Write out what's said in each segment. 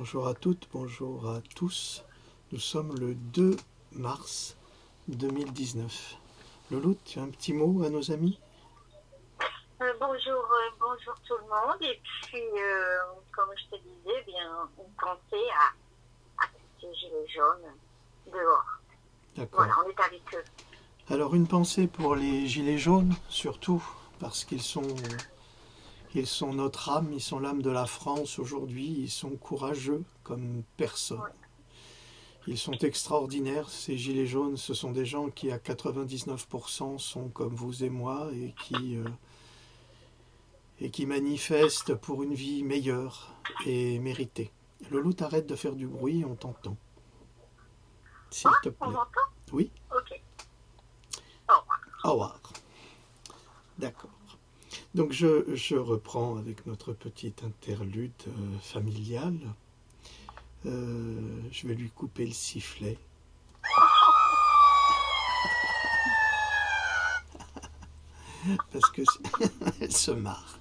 Bonjour à toutes, bonjour à tous. Nous sommes le 2 mars 2019. Louloute, tu as un petit mot à nos amis? Bonjour tout le monde. Et puis, comme je te disais, bien, on pensait à ces gilets jaunes dehors. D'accord. Voilà, on est avec eux. Alors une pensée pour les gilets jaunes, surtout, parce ils sont notre âme, ils sont l'âme de la France aujourd'hui, ils sont courageux comme personne. Oui. Ils sont extraordinaires, ces gilets jaunes, ce sont des gens qui à 99% sont comme vous et moi et qui manifestent pour une vie meilleure et méritée. Louloute, arrête de faire du bruit, on t'entend. S'il te On plaît. m'entend? Oui? Ok. Au revoir. Au revoir. D'accord. Donc je reprends avec notre petite interlude familiale. Je vais lui couper le sifflet. Parce que elle se marre.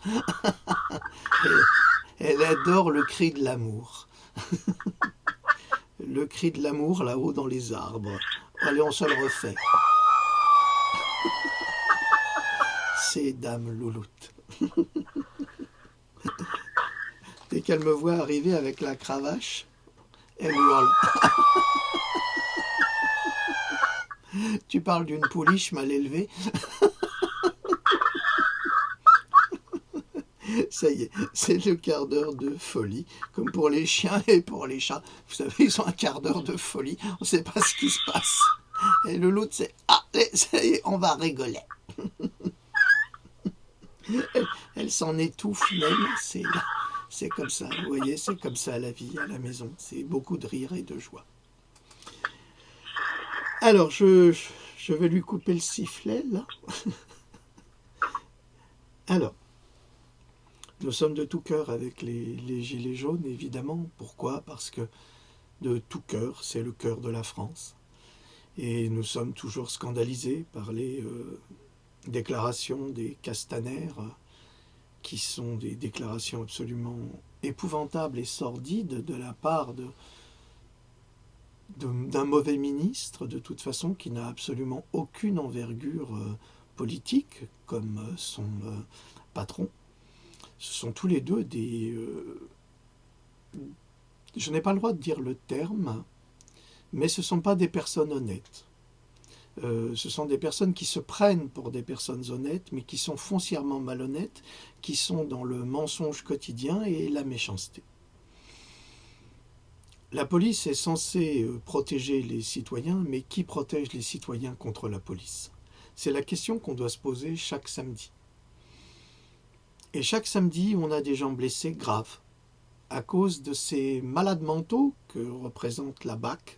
Elle adore le cri de l'amour. Le cri de l'amour là-haut dans les arbres. Allez, on se le refait. C'est Dame Louloute. Dès qu'elle me voit arriver avec la cravache, elle hurle. Tu parles d'une pouliche mal élevée. Ça y est, c'est le quart d'heure de folie, comme pour les chiens et pour les chats. Vous savez, ils ont un quart d'heure de folie, on ne sait pas ce qui se passe. Et le loup, c'est « Ah, ça y est, on va rigoler ». Elle s'en étouffe même, c'est comme ça, vous voyez, c'est comme ça la vie à la maison. C'est beaucoup de rire et de joie. Alors, je vais lui couper le sifflet, là. Alors, nous sommes de tout cœur avec les gilets jaunes, évidemment. Pourquoi? Parce que de tout cœur, c'est le cœur de la France. Et nous sommes toujours scandalisés par les déclarations des Castaner, qui sont des déclarations absolument épouvantables et sordides de la part d'un mauvais ministre, de toute façon, qui n'a absolument aucune envergure politique, comme son patron. Ce sont tous les deux des... je n'ai pas le droit de dire le terme, mais ce ne sont pas des personnes honnêtes. Ce sont des personnes qui se prennent pour des personnes honnêtes, mais qui sont foncièrement malhonnêtes, qui sont dans le mensonge quotidien et la méchanceté. La police est censée protéger les citoyens, mais qui protège les citoyens contre la police? C'est la question qu'on doit se poser chaque samedi. Et chaque samedi, on a des gens blessés graves à cause de ces malades mentaux que représente la BAC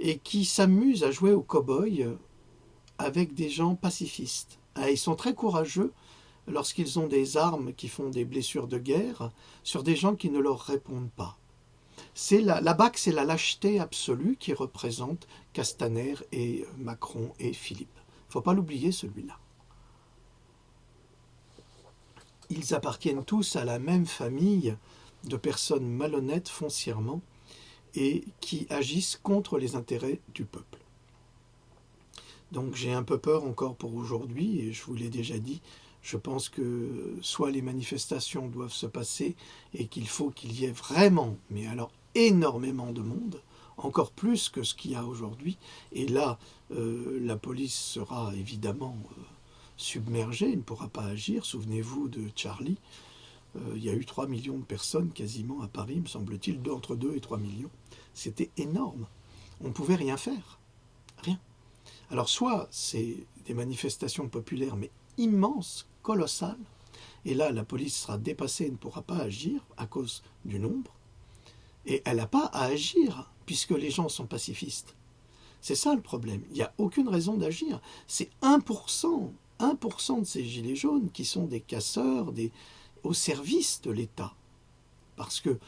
et qui s'amusent à jouer au cow-boy avec des gens pacifistes. Et ils sont très courageux lorsqu'ils ont des armes qui font des blessures de guerre sur des gens qui ne leur répondent pas. La BAC, c'est la lâcheté absolue qui représente Castaner et Macron et Philippe. Il ne faut pas l'oublier, celui-là. Ils appartiennent tous à la même famille de personnes malhonnêtes foncièrement et qui agissent contre les intérêts du peuple. Donc j'ai un peu peur encore pour aujourd'hui, et je vous l'ai déjà dit, je pense que soit les manifestations doivent se passer et qu'il faut qu'il y ait vraiment, mais alors énormément de monde, encore plus que ce qu'il y a aujourd'hui, et là la police sera évidemment submergée, ne pourra pas agir. Souvenez-vous de Charlie, il y a eu 3 millions de personnes quasiment à Paris, me semble-t-il, entre 2 et 3 millions. C'était énorme. On ne pouvait rien faire. Rien. Alors soit c'est des manifestations populaires, mais immenses, colossales, et là la police sera dépassée et ne pourra pas agir à cause du nombre, et elle n'a pas à agir puisque les gens sont pacifistes. C'est ça le problème. Il n'y a aucune raison d'agir. C'est 1% de ces gilets jaunes qui sont des casseurs, au service de l'État. Parce que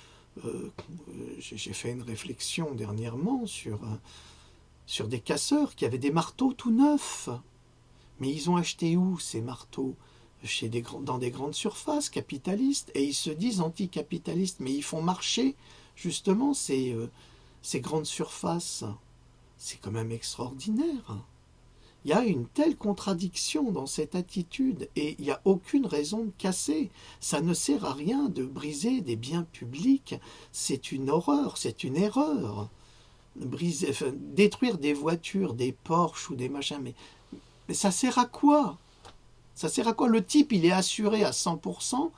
j'ai fait une réflexion dernièrement sur des casseurs qui avaient des marteaux tout neufs. Mais ils ont acheté où ces marteaux? Dans des grandes surfaces capitalistes, et ils se disent anticapitalistes, mais ils font marcher justement ces grandes surfaces. C'est quand même extraordinaire. Il y a une telle contradiction dans cette attitude et il n'y a aucune raison de casser. Ça ne sert à rien de briser des biens publics. C'est une horreur, c'est une erreur. Détruire des voitures, des Porsche ou des machins, mais ça sert à quoi? Ça sert à quoi? Le type, il est assuré à 100%,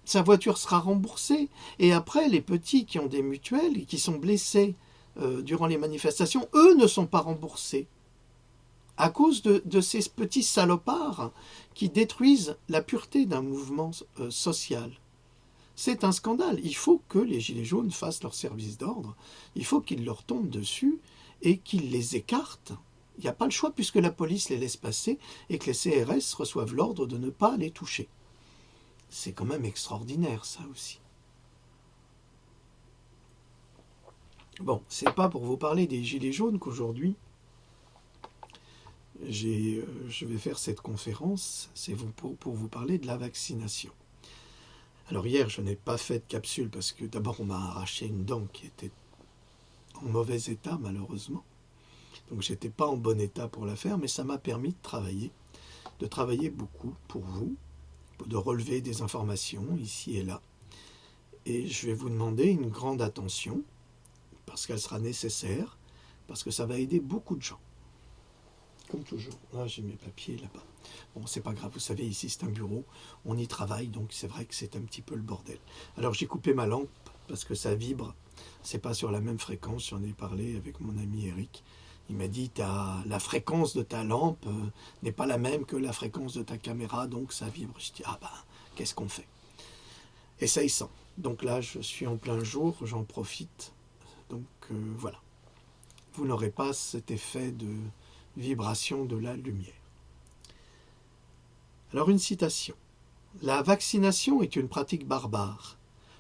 sa voiture sera remboursée. Et après, les petits qui ont des mutuelles et qui sont blessés durant les manifestations, eux ne sont pas remboursés. À cause de ces petits salopards qui détruisent la pureté d'un mouvement social. C'est un scandale. Il faut que les Gilets jaunes fassent leur service d'ordre. Il faut qu'ils leur tombent dessus et qu'ils les écartent. Il n'y a pas le choix puisque la police les laisse passer et que les CRS reçoivent l'ordre de ne pas les toucher. C'est quand même extraordinaire, ça aussi. Bon, c'est pas pour vous parler des Gilets jaunes qu'aujourd'hui je vais faire cette conférence, c'est pour vous parler de la vaccination. Alors hier, je n'ai pas fait de capsule parce que d'abord on m'a arraché une dent qui était en mauvais état malheureusement. Donc j'étais pas en bon état pour la faire, mais ça m'a permis de travailler beaucoup pour vous, de relever des informations ici et là. Et je vais vous demander une grande attention, parce qu'elle sera nécessaire, parce que ça va aider beaucoup de gens. Comme toujours. Là, j'ai mes papiers là-bas. Bon, c'est pas grave, vous savez, ici c'est un bureau, on y travaille, donc c'est vrai que c'est un petit peu le bordel. Alors j'ai coupé ma lampe parce que ça vibre, c'est pas sur la même fréquence, j'en ai parlé avec mon ami Eric. Il m'a dit, la fréquence de ta lampe n'est pas la même que la fréquence de ta caméra, donc ça vibre. Je dis, ah ben, qu'est-ce qu'on fait? Essaye ça. Donc là, je suis en plein jour, j'en profite. Donc voilà. Vous n'aurez pas cet effet de vibration de la lumière. Alors une citation. La vaccination est une pratique barbare,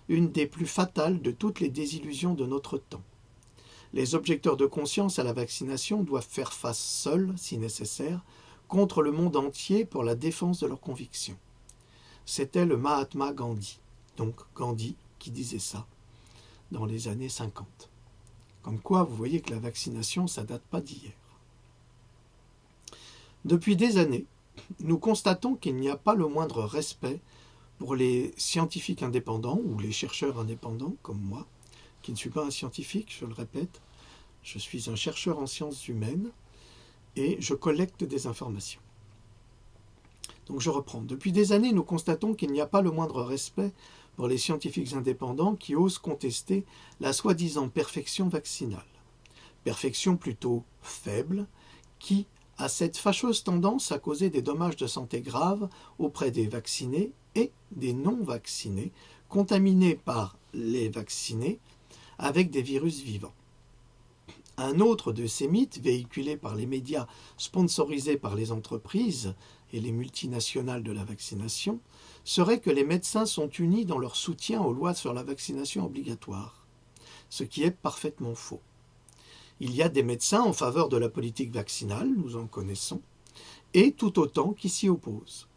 une des plus fatales de toutes les désillusions de notre temps. Les objecteurs de conscience à la vaccination doivent faire face seuls, si nécessaire, contre le monde entier pour la défense de leurs convictions. C'était le Mahatma Gandhi, donc Gandhi qui disait ça dans les années 50. Comme quoi, vous voyez que la vaccination, ça date pas d'hier. Depuis des années, nous constatons qu'il n'y a pas le moindre respect pour les scientifiques indépendants ou les chercheurs indépendants comme moi, qui ne suis pas un scientifique, je le répète, je suis un chercheur en sciences humaines et je collecte des informations. Donc je reprends. Depuis des années, nous constatons qu'il n'y a pas le moindre respect pour les scientifiques indépendants qui osent contester la soi-disant perfection vaccinale. Perfection plutôt faible qui a cette fâcheuse tendance à causer des dommages de santé graves auprès des vaccinés et des non-vaccinés, contaminés par les vaccinés avec des virus vivants. Un autre de ces mythes, véhiculé par les médias sponsorisés par les entreprises et les multinationales de la vaccination, serait que les médecins sont unis dans leur soutien aux lois sur la vaccination obligatoire, ce qui est parfaitement faux. Il y a des médecins en faveur de la politique vaccinale, nous en connaissons, et tout autant qui s'y opposent.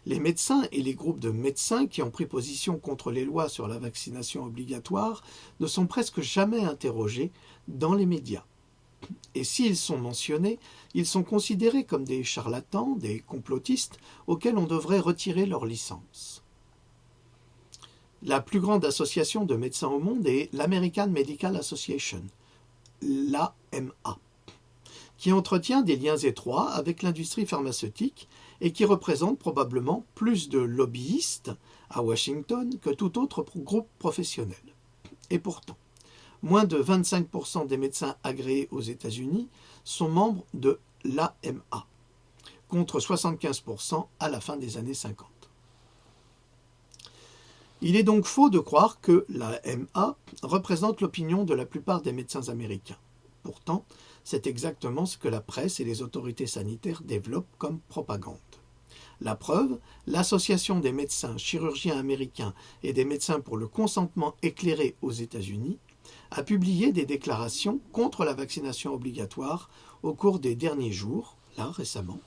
Les médecins et les groupes de médecins qui ont pris position contre les lois sur la vaccination obligatoire ne sont presque jamais interrogés dans les médias. Et s'ils sont mentionnés, ils sont considérés comme des charlatans, des complotistes, auxquels on devrait retirer leur licence. La plus grande association de médecins au monde est l'American Medical Association, l'AMA, qui entretient des liens étroits avec l'industrie pharmaceutique et qui représente probablement plus de lobbyistes à Washington que tout autre groupe professionnel. Et pourtant, moins de 25% des médecins agréés aux États-Unis sont membres de l'AMA, contre 75% à la fin des années 50. Il est donc faux de croire que l'AMA représente l'opinion de la plupart des médecins américains. Pourtant, c'est exactement ce que la presse et les autorités sanitaires développent comme propagande. La preuve, l'Association des médecins chirurgiens américains et des médecins pour le consentement éclairé aux États-Unis a publié des déclarations contre la vaccination obligatoire au cours des derniers jours, là récemment,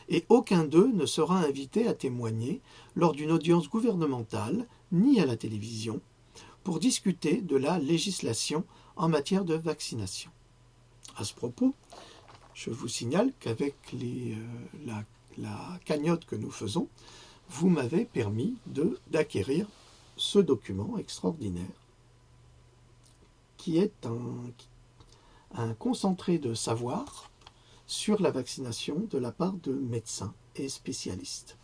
et aucun d'eux ne sera invité à témoigner lors d'une audience gouvernementale ni à la télévision pour discuter de la législation en matière de vaccination. À ce propos, je vous signale qu'avec la cagnotte que nous faisons, vous m'avez permis d'acquérir ce document extraordinaire qui est un concentré de savoir sur la vaccination de la part de médecins et spécialistes.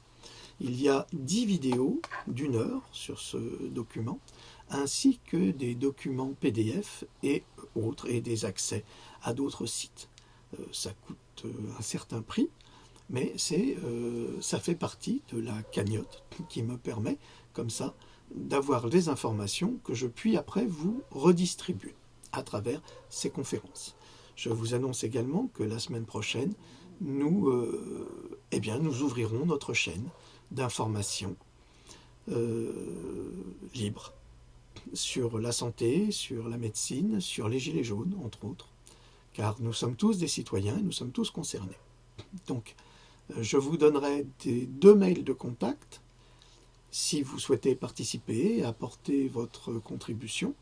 Il y a 10 vidéos d'1 heure sur ce document, ainsi que des documents PDF et autres, et des accès à d'autres sites. Ça coûte un certain prix, mais ça fait partie de la cagnotte qui me permet, comme ça, d'avoir des informations que je puis après vous redistribuer à travers ces conférences. Je vous annonce également que la semaine prochaine, nous ouvrirons notre chaîne d'information libre sur la santé, sur la médecine, sur les gilets jaunes, entre autres, car nous sommes tous des citoyens et nous sommes tous concernés. Donc, je vous donnerai 2 mails de contact si vous souhaitez participer et apporter votre contribution.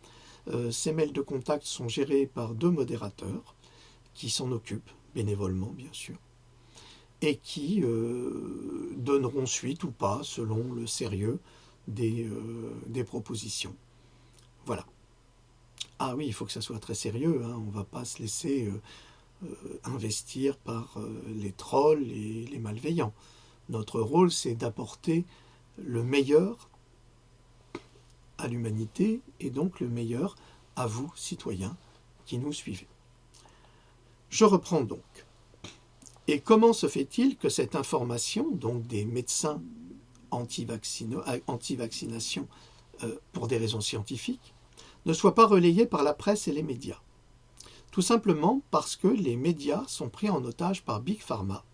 Ces mails de contact sont gérés par 2 modérateurs qui s'en occupent, bénévolement bien sûr, et qui donneront suite ou pas selon le sérieux des propositions. Voilà. Ah oui, il faut que ça soit très sérieux, hein. On ne va pas se laisser investir par les trolls et les malveillants. Notre rôle, c'est d'apporter le meilleur à l'humanité et donc le meilleur à vous, citoyens, qui nous suivez. Je reprends donc. Et comment se fait-il que cette information, donc des médecins anti-vaccination pour des raisons scientifiques, ne soit pas relayée par la presse et les médias? Tout simplement parce que les médias sont pris en otage par Big Pharma,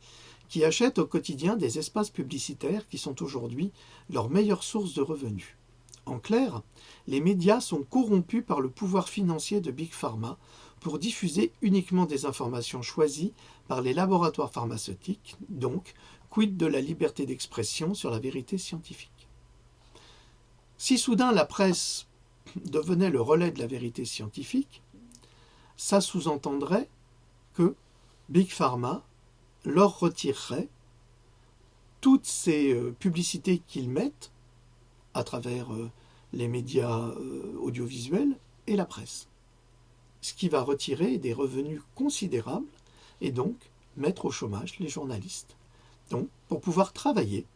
qui achètent au quotidien des espaces publicitaires qui sont aujourd'hui leur meilleure source de revenus. En clair, les médias sont corrompus par le pouvoir financier de Big Pharma pour diffuser uniquement des informations choisies par les laboratoires pharmaceutiques, donc quid de la liberté d'expression sur la vérité scientifique. Si soudain la presse devenait le relais de la vérité scientifique, ça sous-entendrait que Big Pharma leur retirerait toutes ces publicités qu'ils mettent à travers les médias audiovisuels et la presse. Ce qui va retirer des revenus considérables et donc mettre au chômage les journalistes. Donc, pour pouvoir travailler,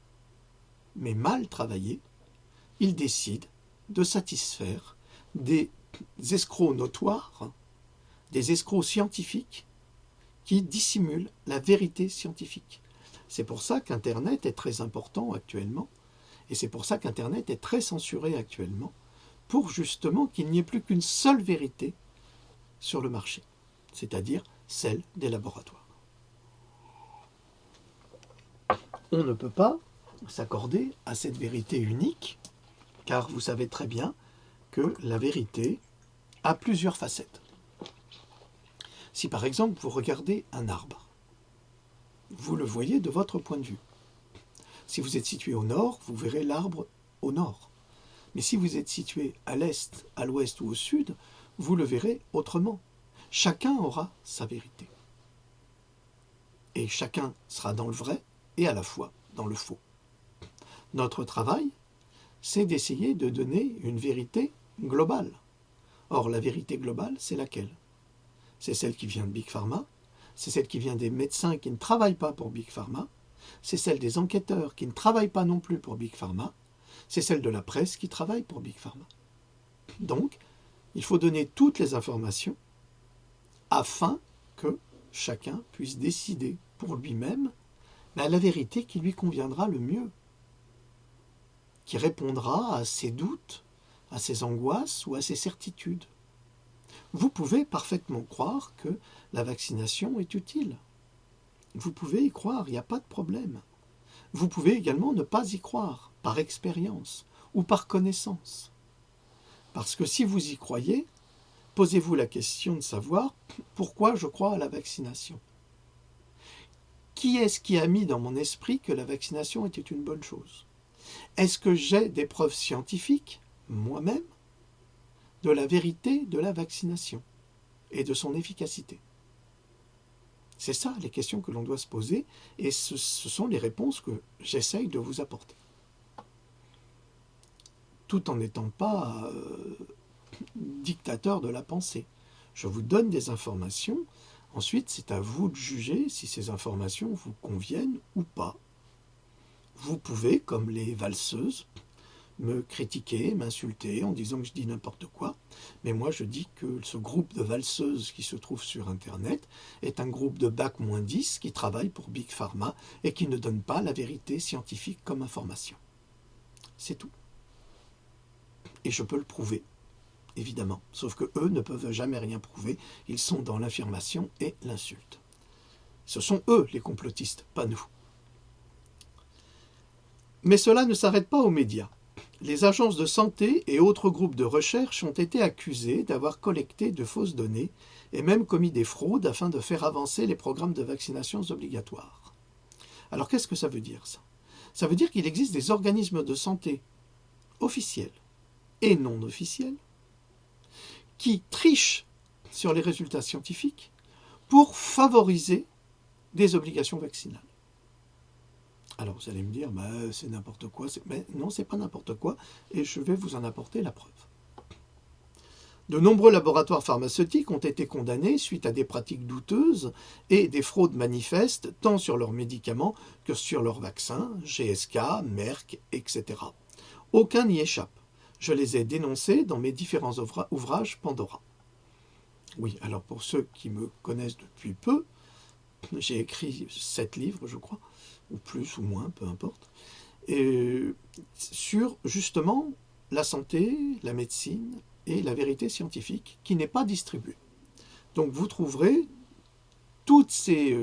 mais mal travailler, ils décident de satisfaire des escrocs notoires, des escrocs scientifiques qui dissimulent la vérité scientifique. C'est pour ça qu'Internet est très important actuellement, et c'est pour ça qu'Internet est très censuré actuellement, pour justement qu'il n'y ait plus qu'une seule vérité sur le marché, c'est-à-dire celle des laboratoires. On ne peut pas s'accorder à cette vérité unique, car vous savez très bien que la vérité a plusieurs facettes. Si par exemple vous regardez un arbre, vous le voyez de votre point de vue. Si vous êtes situé au nord, vous verrez l'arbre au nord. Mais si vous êtes situé à l'est, à l'ouest ou au sud, vous le verrez autrement. Chacun aura sa vérité. Et chacun sera dans le vrai et à la fois dans le faux. Notre travail, c'est d'essayer de donner une vérité globale. Or, la vérité globale, c'est laquelle? C'est celle qui vient de Big Pharma, c'est celle qui vient des médecins qui ne travaillent pas pour Big Pharma, c'est celle des enquêteurs qui ne travaillent pas non plus pour Big Pharma, c'est celle de la presse qui travaille pour Big Pharma. Donc, il faut donner toutes les informations afin que chacun puisse décider pour lui-même la vérité qui lui conviendra le mieux, qui répondra à ses doutes, à ses angoisses ou à ses certitudes. Vous pouvez parfaitement croire que la vaccination est utile. Vous pouvez y croire, il n'y a pas de problème. Vous pouvez également ne pas y croire, par expérience ou par connaissance. Parce que si vous y croyez, posez-vous la question de savoir pourquoi je crois à la vaccination. Qui est-ce qui a mis dans mon esprit que la vaccination était une bonne chose? Est-ce que j'ai des preuves scientifiques, moi-même, de la vérité de la vaccination et de son efficacité? C'est ça les questions que l'on doit se poser, et ce sont les réponses que j'essaye de vous apporter. Tout en n'étant pas dictateur de la pensée. Je vous donne des informations, ensuite c'est à vous de juger si ces informations vous conviennent ou pas. Vous pouvez, comme les valseuses, me critiquer, m'insulter en disant que je dis n'importe quoi, mais moi je dis que ce groupe de valseuses qui se trouve sur Internet est un groupe de bac-10 qui travaille pour Big Pharma et qui ne donne pas la vérité scientifique comme information. C'est tout. Et je peux le prouver, évidemment, sauf que eux ne peuvent jamais rien prouver, ils sont dans l'affirmation et l'insulte. Ce sont eux les complotistes, pas nous. Mais cela ne s'arrête pas aux médias. Les agences de santé et autres groupes de recherche ont été accusés d'avoir collecté de fausses données et même commis des fraudes afin de faire avancer les programmes de vaccination obligatoires. Alors qu'est-ce que ça veut dire ça? Ça veut dire qu'il existe des organismes de santé officiels et non officiels qui trichent sur les résultats scientifiques pour favoriser des obligations vaccinales. Alors vous allez me dire, c'est n'importe quoi. Mais non, c'est pas n'importe quoi, et je vais vous en apporter la preuve. De nombreux laboratoires pharmaceutiques ont été condamnés suite à des pratiques douteuses et des fraudes manifestes, tant sur leurs médicaments que sur leurs vaccins, GSK, Merck, etc. Aucun n'y échappe. Je les ai dénoncés dans mes différents ouvrages Pandora. Oui, alors pour ceux qui me connaissent depuis peu, j'ai écrit 7 livres, je crois, ou plus ou moins, peu importe, sur justement la santé, la médecine et la vérité scientifique qui n'est pas distribuée. Donc vous trouverez toutes ces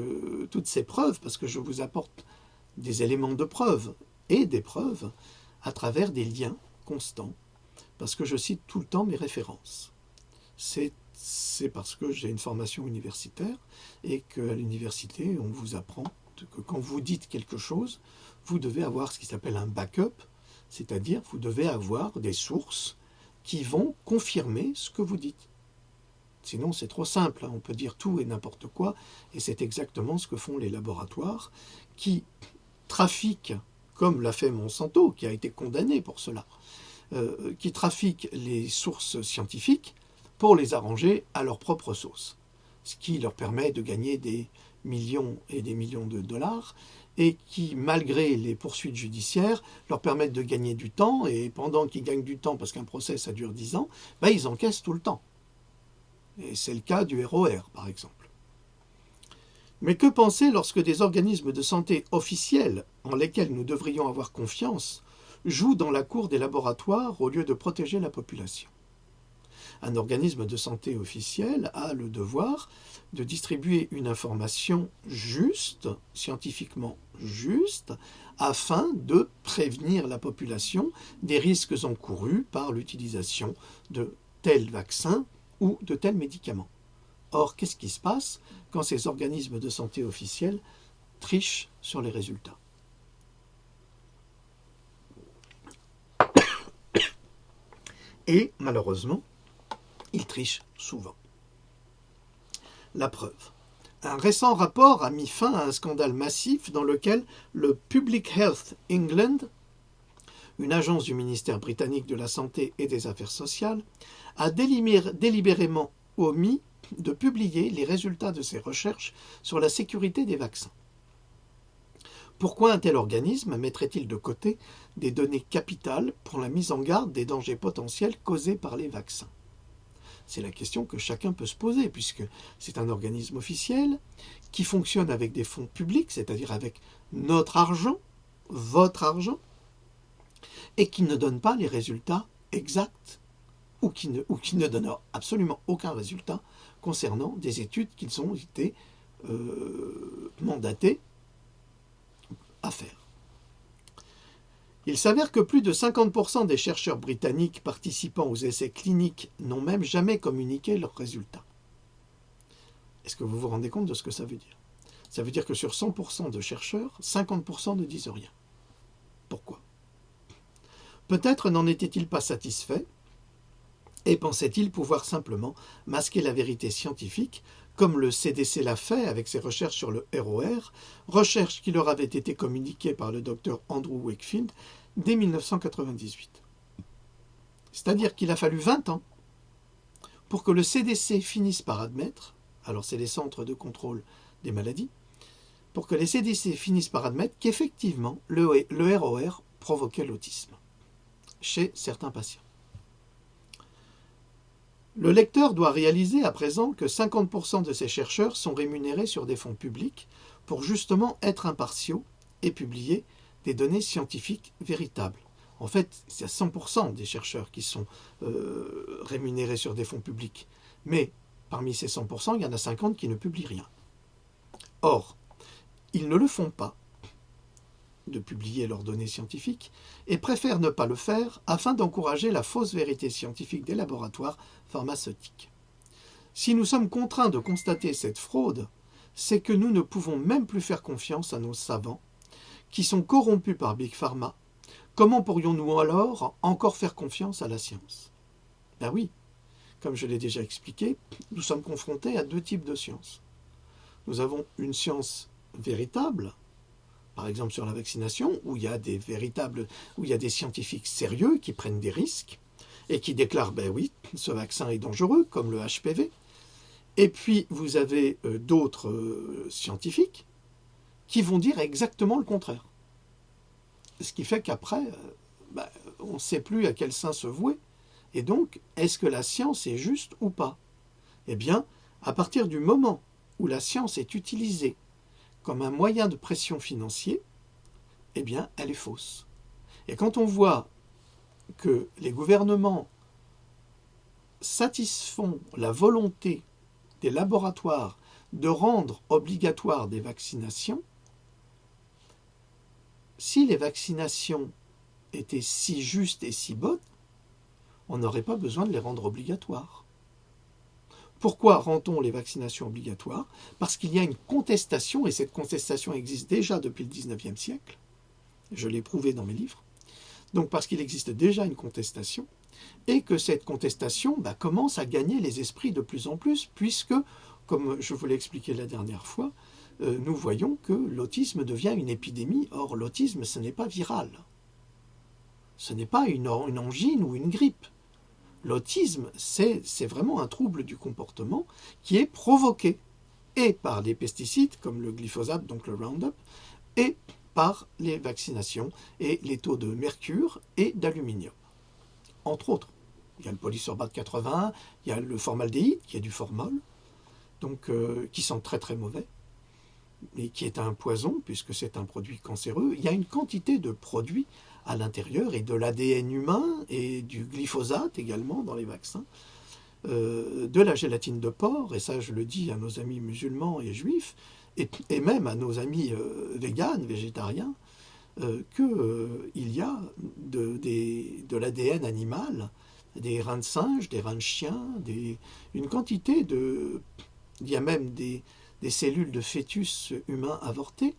preuves, parce que je vous apporte des éléments de preuve et des preuves à travers des liens constants, parce que je cite tout le temps mes références. C'est parce que j'ai une formation universitaire et qu'à l'université, on vous apprend que quand vous dites quelque chose, vous devez avoir ce qui s'appelle un backup, c'est-à-dire vous devez avoir des sources qui vont confirmer ce que vous dites. Sinon, c'est trop simple, hein. On peut dire tout et n'importe quoi, et c'est exactement ce que font les laboratoires qui trafiquent, comme l'a fait Monsanto, qui a été condamné pour cela, qui trafiquent les sources scientifiques pour les arranger à leur propre sauce, ce qui leur permet de gagner des millions et des millions de dollars, et qui, malgré les poursuites judiciaires, leur permettent de gagner du temps, et pendant qu'ils gagnent du temps, parce qu'un procès ça dure 10 ans, ils encaissent tout le temps. Et c'est le cas du ROR, par exemple. Mais que penser lorsque des organismes de santé officiels, en lesquels nous devrions avoir confiance, jouent dans la cour des laboratoires au lieu de protéger la population? Un organisme de santé officiel a le devoir de distribuer une information juste, scientifiquement juste, afin de prévenir la population des risques encourus par l'utilisation de tel vaccin ou de tel médicament. Or, qu'est-ce qui se passe quand ces organismes de santé officiels trichent sur les résultats? Et malheureusement, ils trichent souvent. La preuve. Un récent rapport a mis fin à un scandale massif dans lequel le Public Health England, une agence du ministère britannique de la Santé et des Affaires sociales, a délibérément omis de publier les résultats de ses recherches sur la sécurité des vaccins. Pourquoi un tel organisme mettrait-il de côté des données capitales pour la mise en garde des dangers potentiels causés par les vaccins? C'est la question que chacun peut se poser, puisque c'est un organisme officiel qui fonctionne avec des fonds publics, c'est-à-dire avec notre argent, votre argent, et qui ne donne pas les résultats exacts, ou qui ne donne absolument aucun résultat concernant des études qu'ils ont été mandatés à faire. Il s'avère que plus de 50% des chercheurs britanniques participant aux essais cliniques n'ont même jamais communiqué leurs résultats. Est-ce que vous vous rendez compte de ce que ça veut dire? Ça veut dire que sur 100% de chercheurs, 50% ne disent rien. Pourquoi? Peut-être n'en étaient-ils pas satisfaits, Et pensait-il pouvoir simplement masquer la vérité scientifique, comme le CDC l'a fait avec ses recherches sur le ROR, recherches qui leur avaient été communiquées par le docteur Andrew Wakefield dès 1998. C'est-à-dire qu'il a fallu 20 ans pour que le CDC finisse par admettre, alors c'est les centres de contrôle des maladies, pour que les CDC finissent par admettre qu'effectivement le ROR provoquait l'autisme chez certains patients. Le lecteur doit réaliser à présent que 50% de ces chercheurs sont rémunérés sur des fonds publics pour justement être impartiaux et publier des données scientifiques véritables. En fait, c'est 100% des chercheurs qui sont rémunérés sur des fonds publics. Mais parmi ces 100%, il y en a 50 qui ne publient rien. Or, ils ne le font pas de publier leurs données scientifiques et préfèrent ne pas le faire afin d'encourager la fausse vérité scientifique des laboratoires pharmaceutiques. Si nous sommes contraints de constater cette fraude, c'est que nous ne pouvons même plus faire confiance à nos savants qui sont corrompus par Big Pharma. Comment pourrions-nous alors encore faire confiance à la science? Ben oui, comme je l'ai déjà expliqué, nous sommes confrontés à deux types de sciences. Nous avons une science véritable, par exemple sur la vaccination, où il y a des scientifiques sérieux qui prennent des risques et qui déclarent, ben oui, ce vaccin est dangereux, comme le HPV. Et puis vous avez d'autres scientifiques qui vont dire exactement le contraire. Ce qui fait qu'après, on ne sait plus à quel saint se vouer. Et donc, est-ce que la science est juste ou pas? Eh bien, à partir du moment où la science est utilisée comme un moyen de pression financier, eh bien, elle est fausse. Et quand on voit que les gouvernements satisfont la volonté des laboratoires de rendre obligatoires des vaccinations, si les vaccinations étaient si justes et si bonnes, on n'aurait pas besoin de les rendre obligatoires. Pourquoi rend-on les vaccinations obligatoires? Parce qu'il y a une contestation, et cette contestation existe déjà depuis le XIXe siècle. Je l'ai prouvé dans mes livres. Donc parce qu'il existe déjà une contestation, et que cette contestation commence à gagner les esprits de plus en plus, puisque, comme je vous l'ai expliqué la dernière fois, nous voyons que l'autisme devient une épidémie. Or, l'autisme, ce n'est pas viral. Ce n'est pas une angine ou une grippe. L'autisme, c'est vraiment un trouble du comportement qui est provoqué et par les pesticides comme le glyphosate, donc le Roundup, et par les vaccinations et les taux de mercure et d'aluminium. Entre autres, il y a le polysorbate 81, il y a le formaldéhyde qui est du formol, donc qui sent très très mauvais, et qui est un poison puisque c'est un produit cancéreux. Il y a une quantité de produits à l'intérieur et de l'ADN humain et du glyphosate également dans les vaccins, de la gélatine de porc, et ça je le dis à nos amis musulmans et juifs, et même à nos amis véganes, végétariens, qu'il y a de l'ADN animal, des reins de singe, des reins de chien, une quantité de... Il y a même des cellules de fœtus humains avortés.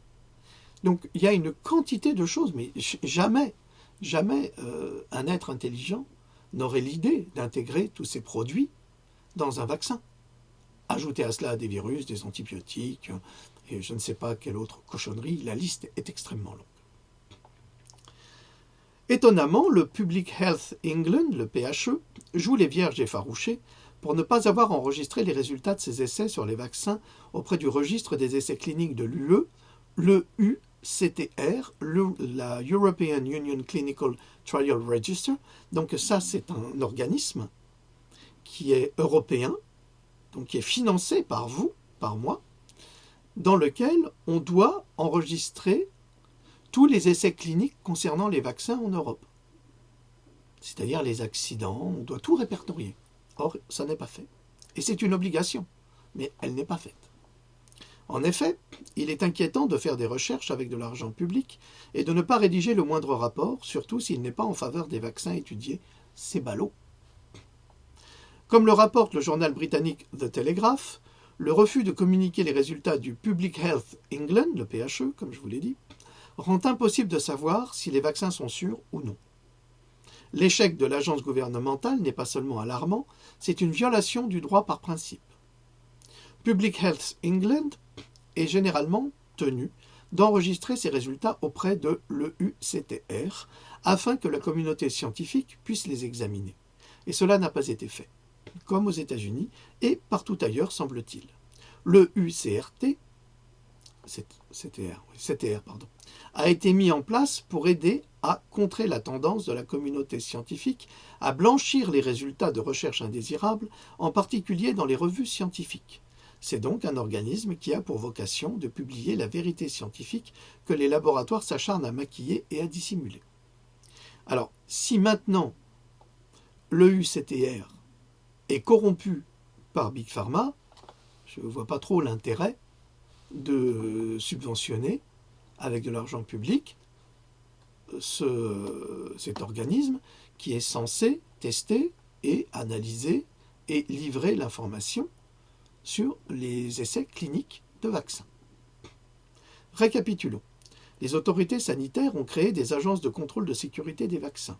Donc il y a une quantité de choses, mais jamais un être intelligent n'aurait l'idée d'intégrer tous ces produits dans un vaccin. Ajouter à cela des virus, des antibiotiques, et je ne sais pas quelle autre cochonnerie, la liste est extrêmement longue. Étonnamment, le Public Health England, le PHE, joue les vierges effarouchés pour ne pas avoir enregistré les résultats de ses essais sur les vaccins auprès du registre des essais cliniques de l'UE, le UCTR, la European Union Clinical Trial Register. Donc ça, c'est un organisme qui est européen, donc qui est financé par vous, par moi, dans lequel on doit enregistrer tous les essais cliniques concernant les vaccins en Europe. C'est-à-dire les accidents, on doit tout répertorier. Or, ça n'est pas fait. Et c'est une obligation, mais elle n'est pas faite. En effet, il est inquiétant de faire des recherches avec de l'argent public et de ne pas rédiger le moindre rapport, surtout s'il n'est pas en faveur des vaccins étudiés. C'est ballot. Comme le rapporte le journal britannique The Telegraph, le refus de communiquer les résultats du Public Health England, le PHE, comme je vous l'ai dit, rend impossible de savoir si les vaccins sont sûrs ou non. L'échec de l'agence gouvernementale n'est pas seulement alarmant, c'est une violation du droit par principe. Public Health England est généralement tenu d'enregistrer ses résultats auprès de l'EUCTR afin que la communauté scientifique puisse les examiner. Et cela n'a pas été fait, comme aux États-Unis et partout ailleurs semble-t-il. L'EUCTR a été mis en place pour aider à contrer la tendance de la communauté scientifique à blanchir les résultats de recherches indésirables, en particulier dans les revues scientifiques. C'est donc un organisme qui a pour vocation de publier la vérité scientifique que les laboratoires s'acharnent à maquiller et à dissimuler. Alors, si maintenant l'EUCTR est corrompu par Big Pharma, je ne vois pas trop l'intérêt de subventionner avec de l'argent public cet organisme qui est censé tester et analyser et livrer l'information sur les essais cliniques de vaccins. Récapitulons. Les autorités sanitaires ont créé des agences de contrôle de sécurité des vaccins.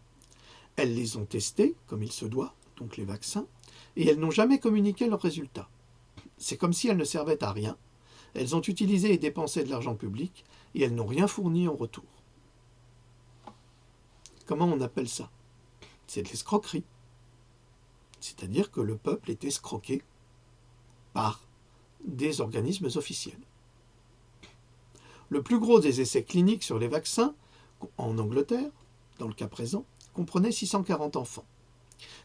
Elles les ont testés, comme il se doit, donc les vaccins, et elles n'ont jamais communiqué leurs résultats. C'est comme si elles ne servaient à rien. Elles ont utilisé et dépensé de l'argent public et elles n'ont rien fourni en retour. Comment on appelle ça? C'est de l'escroquerie. C'est-à-dire que le peuple est escroqué par des organismes officiels. Le plus gros des essais cliniques sur les vaccins, en Angleterre, dans le cas présent, comprenait 640 enfants.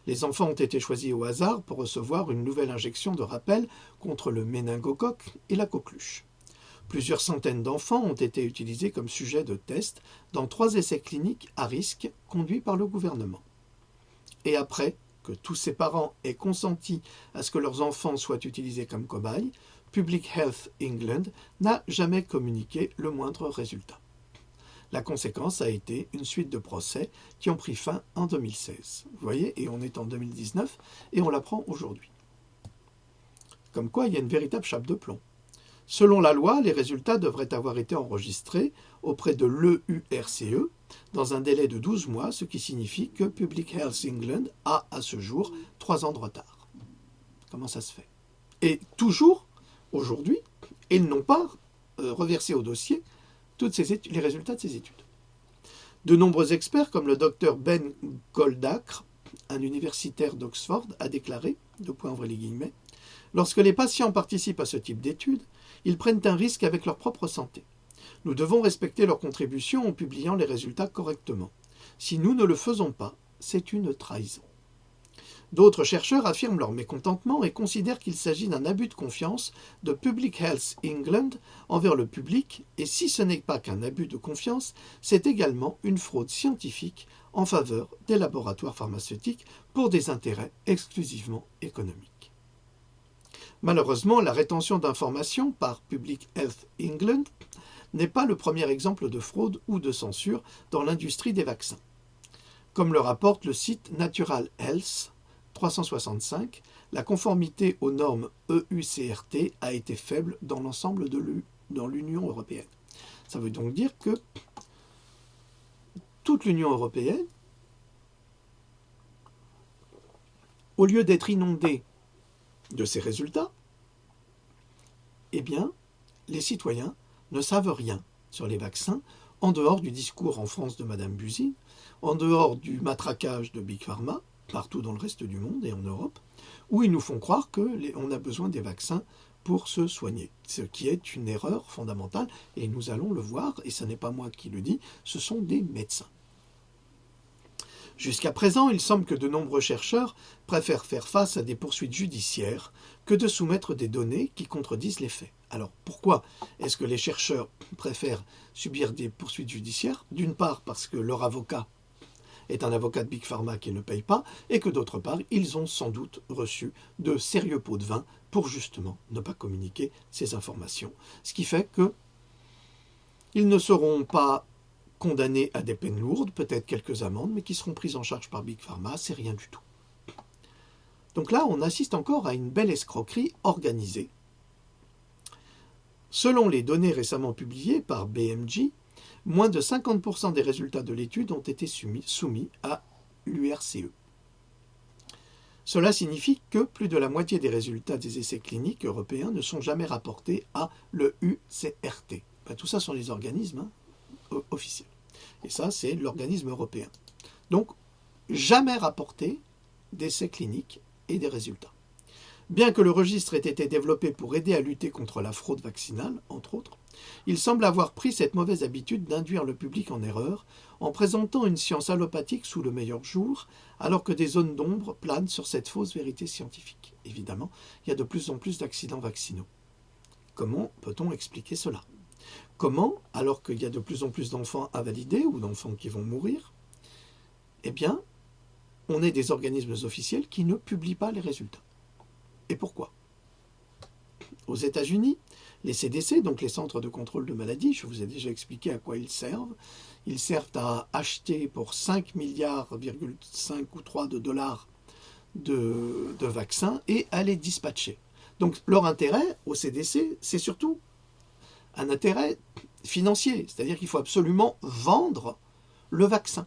Les enfants ont été choisis au hasard pour recevoir une nouvelle injection de rappel contre le méningocoque et la coqueluche. Plusieurs centaines d'enfants ont été utilisés comme sujet de test dans 3 essais cliniques à risque conduits par le gouvernement. Et après que tous ces parents aient consenti à ce que leurs enfants soient utilisés comme cobayes, Public Health England n'a jamais communiqué le moindre résultat. La conséquence a été une suite de procès qui ont pris fin en 2016. Vous voyez, et on est en 2019 et on l'apprend aujourd'hui. Comme quoi, il y a une véritable chape de plomb. Selon la loi, les résultats devraient avoir été enregistrés auprès de l'EURCE dans un délai de 12 mois, ce qui signifie que Public Health England a à ce jour 3 ans de retard. Comment ça se fait? Et toujours, aujourd'hui, ils n'ont pas reversé au dossier les résultats de ces études. De nombreux experts, comme le docteur Ben Goldacre, un universitaire d'Oxford, a déclaré, lorsque les patients participent à ce type d'études, ils prennent un risque avec leur propre santé. Nous devons respecter leur contribution en publiant les résultats correctement. Si nous ne le faisons pas, c'est une trahison. D'autres chercheurs affirment leur mécontentement et considèrent qu'il s'agit d'un abus de confiance de Public Health England envers le public, et si ce n'est pas qu'un abus de confiance, c'est également une fraude scientifique en faveur des laboratoires pharmaceutiques pour des intérêts exclusivement économiques. Malheureusement, la rétention d'informations par Public Health England n'est pas le premier exemple de fraude ou de censure dans l'industrie des vaccins. Comme le rapporte le site Natural Health 365, la conformité aux normes EUCRT a été faible dans l'ensemble de l'Union européenne. Ça veut donc dire que toute l'Union européenne, au lieu d'être inondée de ces résultats, eh bien, les citoyens ne savent rien sur les vaccins, en dehors du discours en France de Madame Buzyn, en dehors du matraquage de Big Pharma, partout dans le reste du monde et en Europe, où ils nous font croire qu'on a besoin des vaccins pour se soigner, ce qui est une erreur fondamentale, et nous allons le voir, et ce n'est pas moi qui le dis, ce sont des médecins. Jusqu'à présent, il semble que de nombreux chercheurs préfèrent faire face à des poursuites judiciaires que de soumettre des données qui contredisent les faits. Alors pourquoi est-ce que les chercheurs préfèrent subir des poursuites judiciaires? D'une part parce que leur avocat est un avocat de Big Pharma qui ne paye pas, et que d'autre part, ils ont sans doute reçu de sérieux pots de vin pour justement ne pas communiquer ces informations. Ce qui fait qu'ils ne seront pas condamnés à des peines lourdes, peut-être quelques amendes, mais qui seront prises en charge par Big Pharma, c'est rien du tout. Donc là, on assiste encore à une belle escroquerie organisée. Selon les données récemment publiées par BMJ, moins de 50% des résultats de l'étude ont été soumis à l'URCE. Cela signifie que plus de la moitié des résultats des essais cliniques européens ne sont jamais rapportés à l'EUCRT. Tout ça sont les organismes officiels. Et ça, c'est l'organisme européen. Donc, jamais rapporté d'essais cliniques et des résultats. Bien que le registre ait été développé pour aider à lutter contre la fraude vaccinale, entre autres, il semble avoir pris cette mauvaise habitude d'induire le public en erreur en présentant une science allopathique sous le meilleur jour, alors que des zones d'ombre planent sur cette fausse vérité scientifique. Évidemment, il y a de plus en plus d'accidents vaccinaux. Comment peut-on expliquer cela? Comment, alors qu'il y a de plus en plus d'enfants invalidés ou d'enfants qui vont mourir, eh bien, on est des organismes officiels qui ne publient pas les résultats. Et pourquoi? Aux États-Unis, les CDC, donc les centres de contrôle de maladies, je vous ai déjà expliqué à quoi ils servent. Ils servent à acheter pour 5 milliards, 5 ou 3 de dollars de vaccins et à les dispatcher. Donc leur intérêt au CDC, c'est surtout un intérêt financier, c'est-à-dire qu'il faut absolument vendre le vaccin.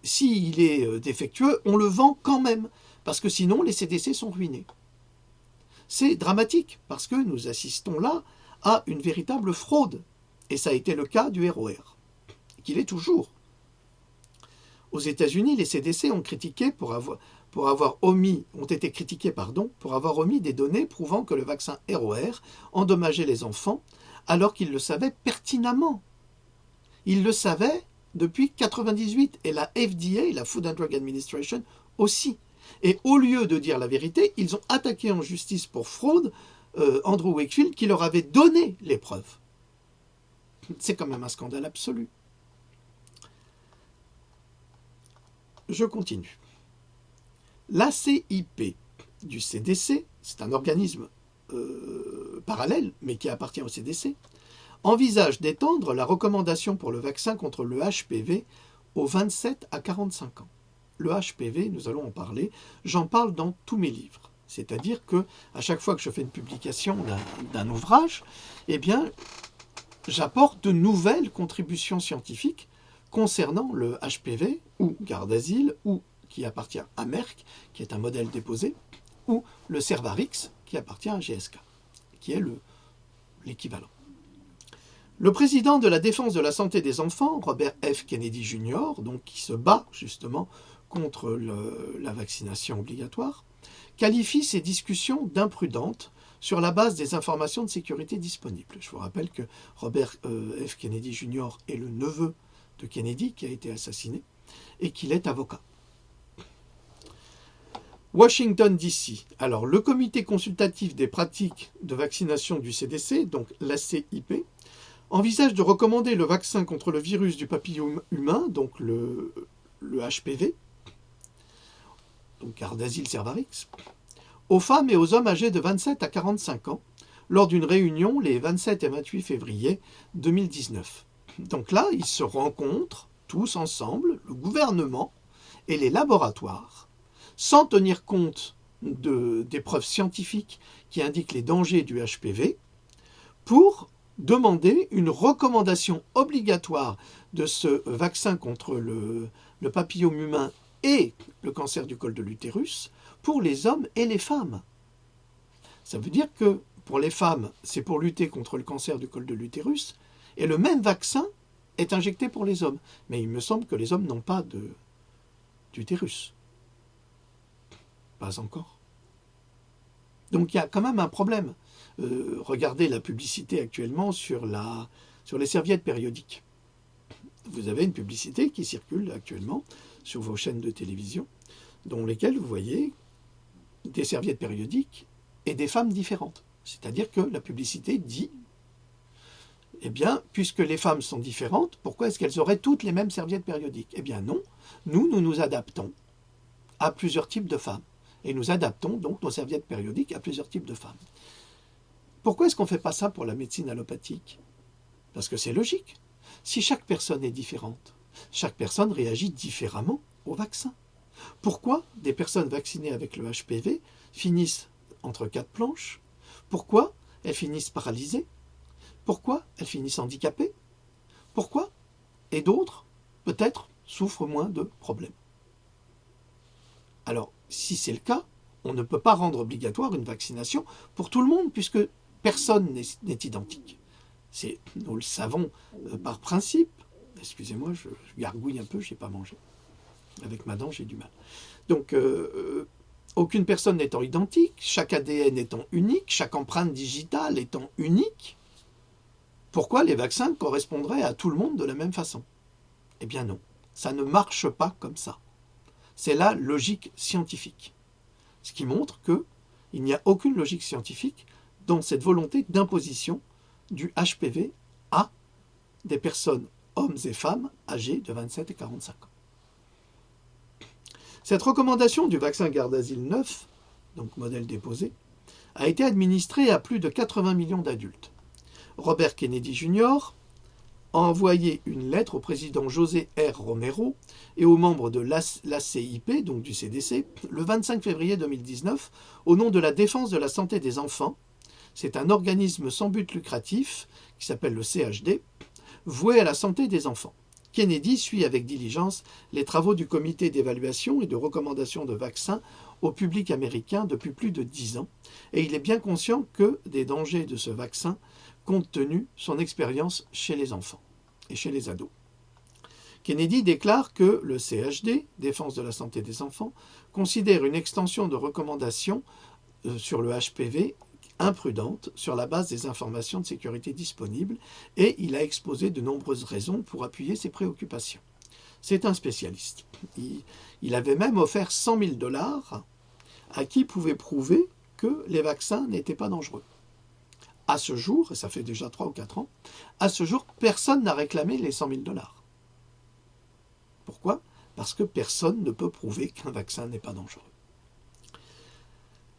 S'il est défectueux, on le vend quand même, parce que sinon les CDC sont ruinés. C'est dramatique, parce que nous assistons là à une véritable fraude, et ça a été le cas du ROR, qu'il est toujours. Aux États-Unis, les CDC ont été critiqués pour avoir omis des données prouvant que le vaccin ROR endommageait les enfants, alors qu'ils le savaient pertinemment. Ils le savaient depuis 1998, et la FDA, la Food and Drug Administration, aussi. Et au lieu de dire la vérité, ils ont attaqué en justice pour fraude Andrew Wakefield qui leur avait donné les preuves. C'est quand même un scandale absolu. Je continue. L'ACIP du CDC, c'est un organisme parallèle, mais qui appartient au CDC, envisage d'étendre la recommandation pour le vaccin contre le HPV aux 27 à 45 ans. Le HPV, nous allons en parler, j'en parle dans tous mes livres. C'est-à-dire que à chaque fois que je fais une publication d'un ouvrage, eh bien, j'apporte de nouvelles contributions scientifiques concernant le HPV ou Gardasil, ou qui appartient à Merck, qui est un modèle déposé, ou le Cervarix, qui appartient à GSK, qui est l'équivalent. Le président de la défense de la santé des enfants, Robert F. Kennedy Jr., donc qui se bat justement contre la vaccination obligatoire, qualifie ces discussions d'imprudentes sur la base des informations de sécurité disponibles. Je vous rappelle que Robert F. Kennedy Jr. est le neveu de Kennedy qui a été assassiné et qu'il est avocat. Washington, D.C. Alors, le comité consultatif des pratiques de vaccination du CDC, donc l'ACIP, envisage de recommander le vaccin contre le virus du papillome humain, donc le HPV, donc Gardasil Cervarix, aux femmes et aux hommes âgés de 27 à 45 ans, lors d'une réunion les 27 et 28 février 2019. Donc là, ils se rencontrent tous ensemble, le gouvernement et les laboratoires, sans tenir compte des preuves scientifiques qui indiquent les dangers du HPV, pour demander une recommandation obligatoire de ce vaccin contre le papillome humain et le cancer du col de l'utérus pour les hommes et les femmes. Ça veut dire que pour les femmes, c'est pour lutter contre le cancer du col de l'utérus, et le même vaccin est injecté pour les hommes. Mais il me semble que les hommes n'ont pas d'utérus. Pas encore. Donc il y a quand même un problème. Regardez la publicité actuellement sur les serviettes périodiques. Vous avez une publicité qui circule actuellement sur vos chaînes de télévision, dans lesquelles vous voyez des serviettes périodiques et des femmes différentes. C'est-à-dire que la publicité dit, eh bien, puisque les femmes sont différentes, pourquoi est-ce qu'elles auraient toutes les mêmes serviettes périodiques? Eh bien non, nous nous adaptons à plusieurs types de femmes. Et nous adaptons donc nos serviettes périodiques à plusieurs types de femmes. Pourquoi est-ce qu'on ne fait pas ça pour la médecine allopathique? Parce que c'est logique. Si chaque personne est différente, chaque personne réagit différemment au vaccin. Pourquoi des personnes vaccinées avec le HPV finissent entre quatre planches? Pourquoi elles finissent paralysées? Pourquoi elles finissent handicapées? Pourquoi? Et d'autres, peut-être, souffrent moins de problèmes. Alors, si c'est le cas, on ne peut pas rendre obligatoire une vaccination pour tout le monde, puisque personne n'est identique. Nous le savons par principe. Excusez-moi, je gargouille un peu, je n'ai pas mangé. Avec ma dent, j'ai du mal. Donc, aucune personne n'étant identique, chaque ADN étant unique, chaque empreinte digitale étant unique, pourquoi les vaccins correspondraient à tout le monde de la même façon? Eh bien non, ça ne marche pas comme ça. C'est la logique scientifique. Ce qui montre qu'il n'y a aucune logique scientifique dans cette volonté d'imposition du HPV à des personnes, hommes et femmes, âgés de 27 et 45 ans. Cette recommandation du vaccin Gardasil 9, donc modèle déposé, a été administrée à plus de 80 millions d'adultes. Robert Kennedy Jr. a envoyé une lettre au président José R. Romero et aux membres de l'ACIP, donc du CDC, le 25 février 2019, au nom de la défense de la santé des enfants. C'est un organisme sans but lucratif, qui s'appelle le CHD, voué à la santé des enfants. Kennedy suit avec diligence les travaux du comité d'évaluation et de recommandation de vaccins au public américain depuis plus de 10 ans, et il est bien conscient des dangers de ce vaccin, compte tenu son expérience chez les enfants et chez les ados. Kennedy déclare que le CHD, Défense de la santé des enfants, considère une extension de recommandations sur le HPV imprudente sur la base des informations de sécurité disponibles, et il a exposé de nombreuses raisons pour appuyer ses préoccupations. C'est un spécialiste. Il avait même offert 100 000 $ à qui pouvait prouver que les vaccins n'étaient pas dangereux. À ce jour, et ça fait déjà 3 ou 4 ans, à ce jour, personne n'a réclamé les 100 000 $. Pourquoi? Parce que personne ne peut prouver qu'un vaccin n'est pas dangereux.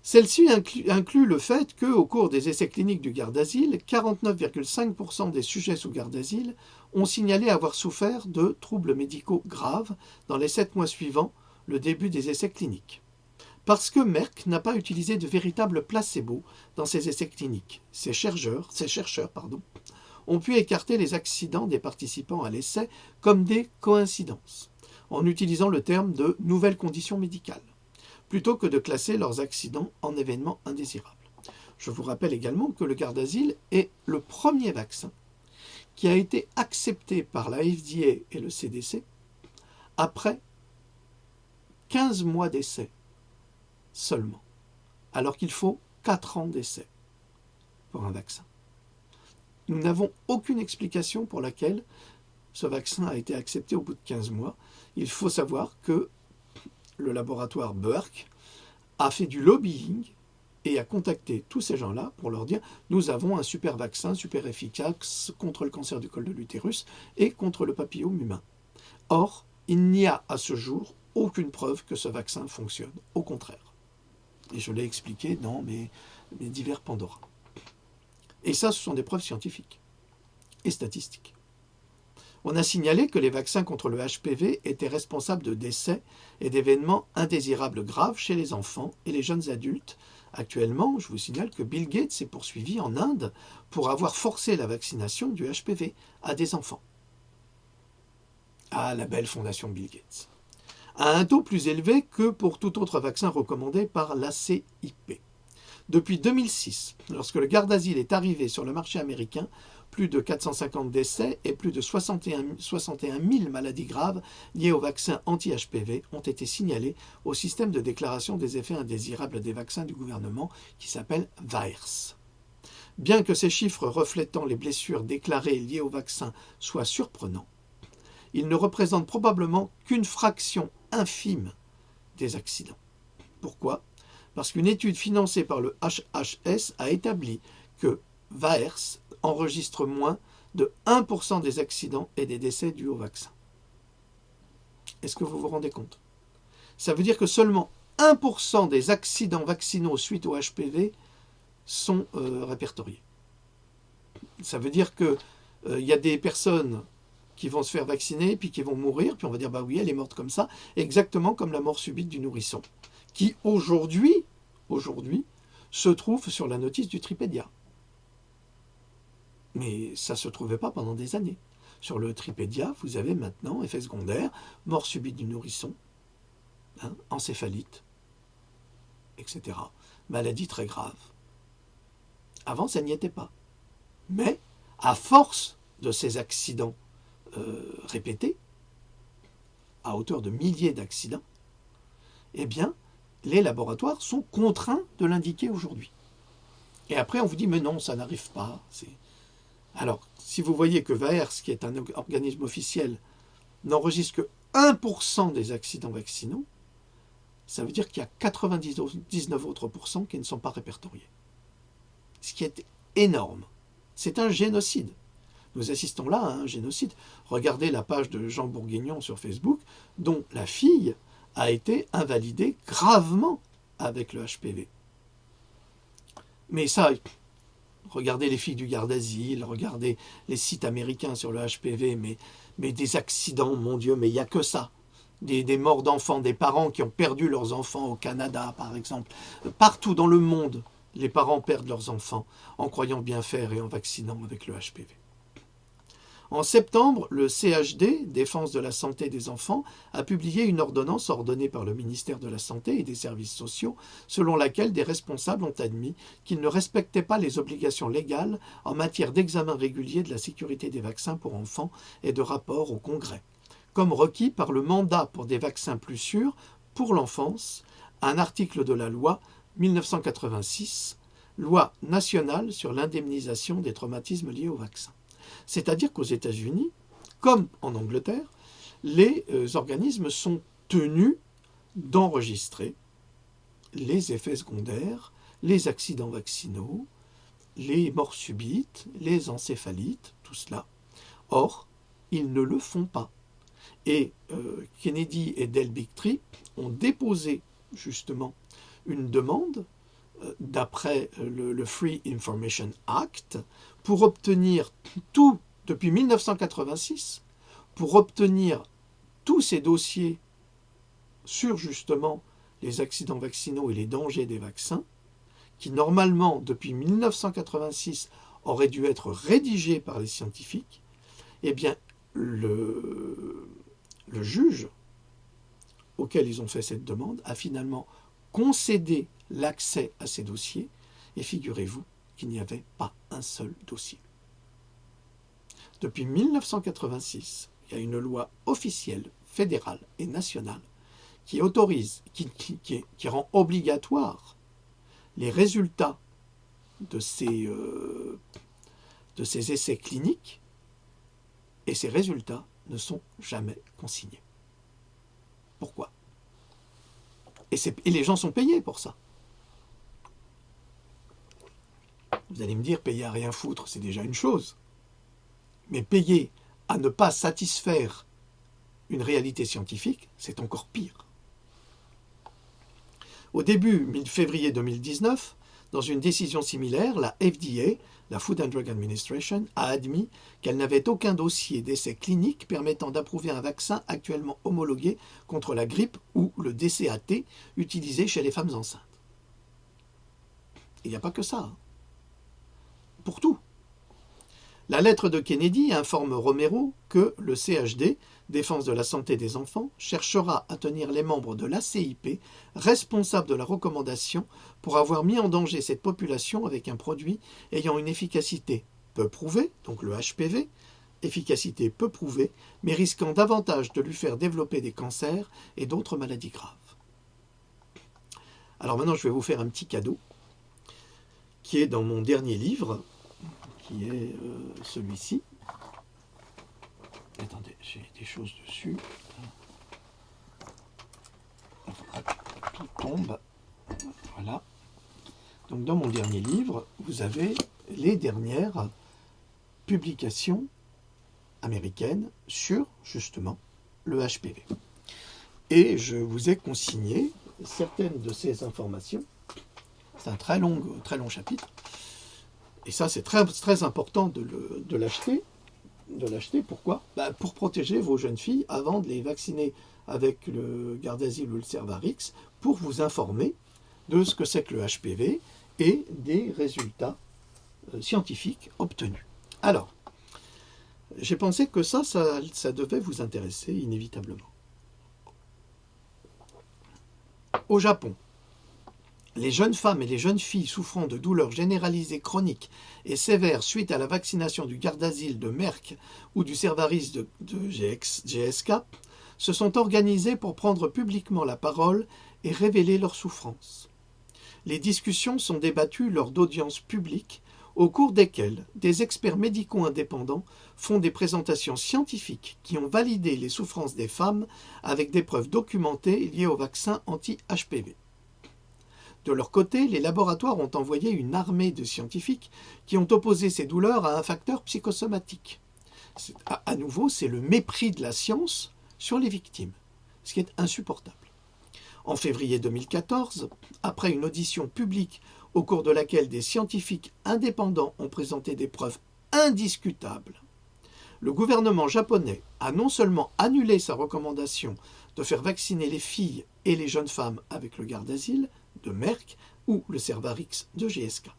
Celle-ci inclut le fait qu'au cours des essais cliniques du Gardasil, 49,5% des sujets sous Gardasil ont signalé avoir souffert de troubles médicaux graves dans les 7 mois suivant le début des essais cliniques. Parce que Merck n'a pas utilisé de véritable placebo dans ses essais cliniques, ces chercheurs ont pu écarter les accidents des participants à l'essai comme des coïncidences, en utilisant le terme de nouvelles conditions médicales, plutôt que de classer leurs accidents en événements indésirables. Je vous rappelle également que le Gardasil est le premier vaccin qui a été accepté par la FDA et le CDC après 15 mois d'essai seulement, alors qu'il faut 4 ans d'essai pour un vaccin. Nous n'avons aucune explication pour laquelle ce vaccin a été accepté au bout de 15 mois. Il faut savoir que le laboratoire Merck a fait du lobbying et a contacté tous ces gens-là pour leur dire « Nous avons un super vaccin, super efficace contre le cancer du col de l'utérus et contre le papillome humain. » Or, il n'y a à ce jour aucune preuve que ce vaccin fonctionne. Au contraire. Et je l'ai expliqué dans mes divers Pandora. Et ça, ce sont des preuves scientifiques et statistiques. On a signalé que les vaccins contre le HPV étaient responsables de décès et d'événements indésirables graves chez les enfants et les jeunes adultes. Actuellement, je vous signale que Bill Gates est poursuivi en Inde pour avoir forcé la vaccination du HPV à des enfants. Ah, la belle fondation Bill Gates. À un taux plus élevé que pour tout autre vaccin recommandé par l'ACIP. Depuis 2006, lorsque le Gardasil est arrivé sur le marché américain, plus de 450 décès et plus de 61 000 maladies graves liées au vaccin anti-HPV ont été signalés au système de déclaration des effets indésirables des vaccins du gouvernement qui s'appelle VAERS. Bien que ces chiffres reflétant les blessures déclarées liées au vaccin soient surprenants, ils ne représentent probablement qu'une fraction infime des accidents. Pourquoi ? Parce qu'une étude financée par le HHS a établi que VAERS enregistre moins de 1% des accidents et des décès dus au vaccin. Est-ce que vous vous rendez compte? Ça veut dire que seulement 1% des accidents vaccinaux suite au HPV sont répertoriés. Ça veut dire qu'il y a des personnes qui vont se faire vacciner, puis qui vont mourir, puis on va dire, bah oui, elle est morte comme ça, exactement comme la mort subite du nourrisson, qui aujourd'hui, se trouve sur la notice du Tripédia. Mais ça ne se trouvait pas pendant des années. Sur le Tripédia, vous avez maintenant, effet secondaire, mort subite du nourrisson. encéphalite, etc. Maladie très grave. Avant, ça n'y était pas. Mais, à force de ces accidents répétés, à hauteur de milliers d'accidents, eh bien, les laboratoires sont contraints de l'indiquer aujourd'hui. Et après, on vous dit, mais non, ça n'arrive pas. Alors, si vous voyez que VAERS, qui est un organisme officiel, n'enregistre que 1% des accidents vaccinaux, ça veut dire qu'il y a 99 autres pourcents qui ne sont pas répertoriés. Ce qui est énorme. C'est un génocide. Nous assistons là à un génocide. Regardez la page de Jean Bourguignon sur Facebook, dont la fille a été invalidée gravement avec le HPV. Mais ça, regardez les filles du garde d'asile, regardez les sites américains sur le HPV, mais des accidents, mon Dieu, mais il n'y a que ça. Des morts d'enfants, des parents qui ont perdu leurs enfants au Canada, par exemple. Partout dans le monde, les parents perdent leurs enfants en croyant bien faire et en vaccinant avec le HPV. En septembre, le CHD, Défense de la santé des enfants, a publié une ordonnance ordonnée par le ministère de la Santé et des Services sociaux, selon laquelle des responsables ont admis qu'ils ne respectaient pas les obligations légales en matière d'examen régulier de la sécurité des vaccins pour enfants et de rapport au Congrès, comme requis par le mandat pour des vaccins plus sûrs pour l'enfance, un article de la loi 1986, loi nationale sur l'indemnisation des traumatismes liés au vaccin. C'est-à-dire qu'aux États-Unis, comme en Angleterre, les organismes sont tenus d'enregistrer les effets secondaires, les accidents vaccinaux, les morts subites, les encéphalites, tout cela. Or, ils ne le font pas. Et Kennedy et Del Bigtree ont déposé justement une demande d'après le Free Information Act pour obtenir tout, depuis 1986, pour obtenir tous ces dossiers sur justement les accidents vaccinaux et les dangers des vaccins, qui normalement, depuis 1986, auraient dû être rédigés par les scientifiques, eh bien, le juge auquel ils ont fait cette demande a finalement concédé l'accès à ces dossiers, et figurez-vous qu'il n'y avait pas un seul dossier. Depuis 1986, il y a une loi officielle, fédérale et nationale qui autorise, qui rend obligatoire les résultats de ces essais cliniques, et ces résultats ne sont jamais consignés. Pourquoi ? Et les gens sont payés pour ça. Vous allez me dire, payer à rien foutre, c'est déjà une chose. Mais payer à ne pas satisfaire une réalité scientifique, c'est encore pire. Au début, mi-février 2019, dans une décision similaire, la FDA, la Food and Drug Administration, a admis qu'elle n'avait aucun dossier d'essai clinique permettant d'approuver un vaccin actuellement homologué contre la grippe ou le DCAT utilisé chez les femmes enceintes. Il n'y a pas que ça. Pour tout. La lettre de Kennedy informe Romero que le CHD, Défense de la santé des enfants, cherchera à tenir les membres de l'ACIP responsables de la recommandation pour avoir mis en danger cette population avec un produit ayant une efficacité peu prouvée, donc le HPV, efficacité peu prouvée, mais risquant davantage de lui faire développer des cancers et d'autres maladies graves. Alors maintenant, je vais vous faire un petit cadeau qui est dans mon dernier livre, qui est celui-ci. Attendez, j'ai des choses dessus. Tout tombe. Voilà. Donc dans mon dernier livre, vous avez les dernières publications américaines sur, justement, le HPV. Et je vous ai consigné certaines de ces informations. C'est un très long chapitre. Et ça, c'est très, très important de l'acheter. Pourquoi ? Pour protéger vos jeunes filles avant de les vacciner avec le Gardasil ou le Cervarix, pour vous informer de ce que c'est que le HPV et des résultats scientifiques obtenus. Alors, j'ai pensé que ça devait vous intéresser inévitablement. Au Japon, les jeunes femmes et les jeunes filles souffrant de douleurs généralisées chroniques et sévères suite à la vaccination du Gardasil de Merck ou du Cervarix de GSK se sont organisées pour prendre publiquement la parole et révéler leurs souffrances. Les discussions sont débattues lors d'audiences publiques au cours desquelles des experts médicaux indépendants font des présentations scientifiques qui ont validé les souffrances des femmes avec des preuves documentées liées au vaccin anti-HPV. De leur côté, les laboratoires ont envoyé une armée de scientifiques qui ont opposé ces douleurs à un facteur psychosomatique. À nouveau, c'est le mépris de la science sur les victimes, ce qui est insupportable. En février 2014, après une audition publique au cours de laquelle des scientifiques indépendants ont présenté des preuves indiscutables, le gouvernement japonais a non seulement annulé sa recommandation de faire vacciner les filles et les jeunes femmes avec le Gardasil de Merck ou le Cervarix de GSK.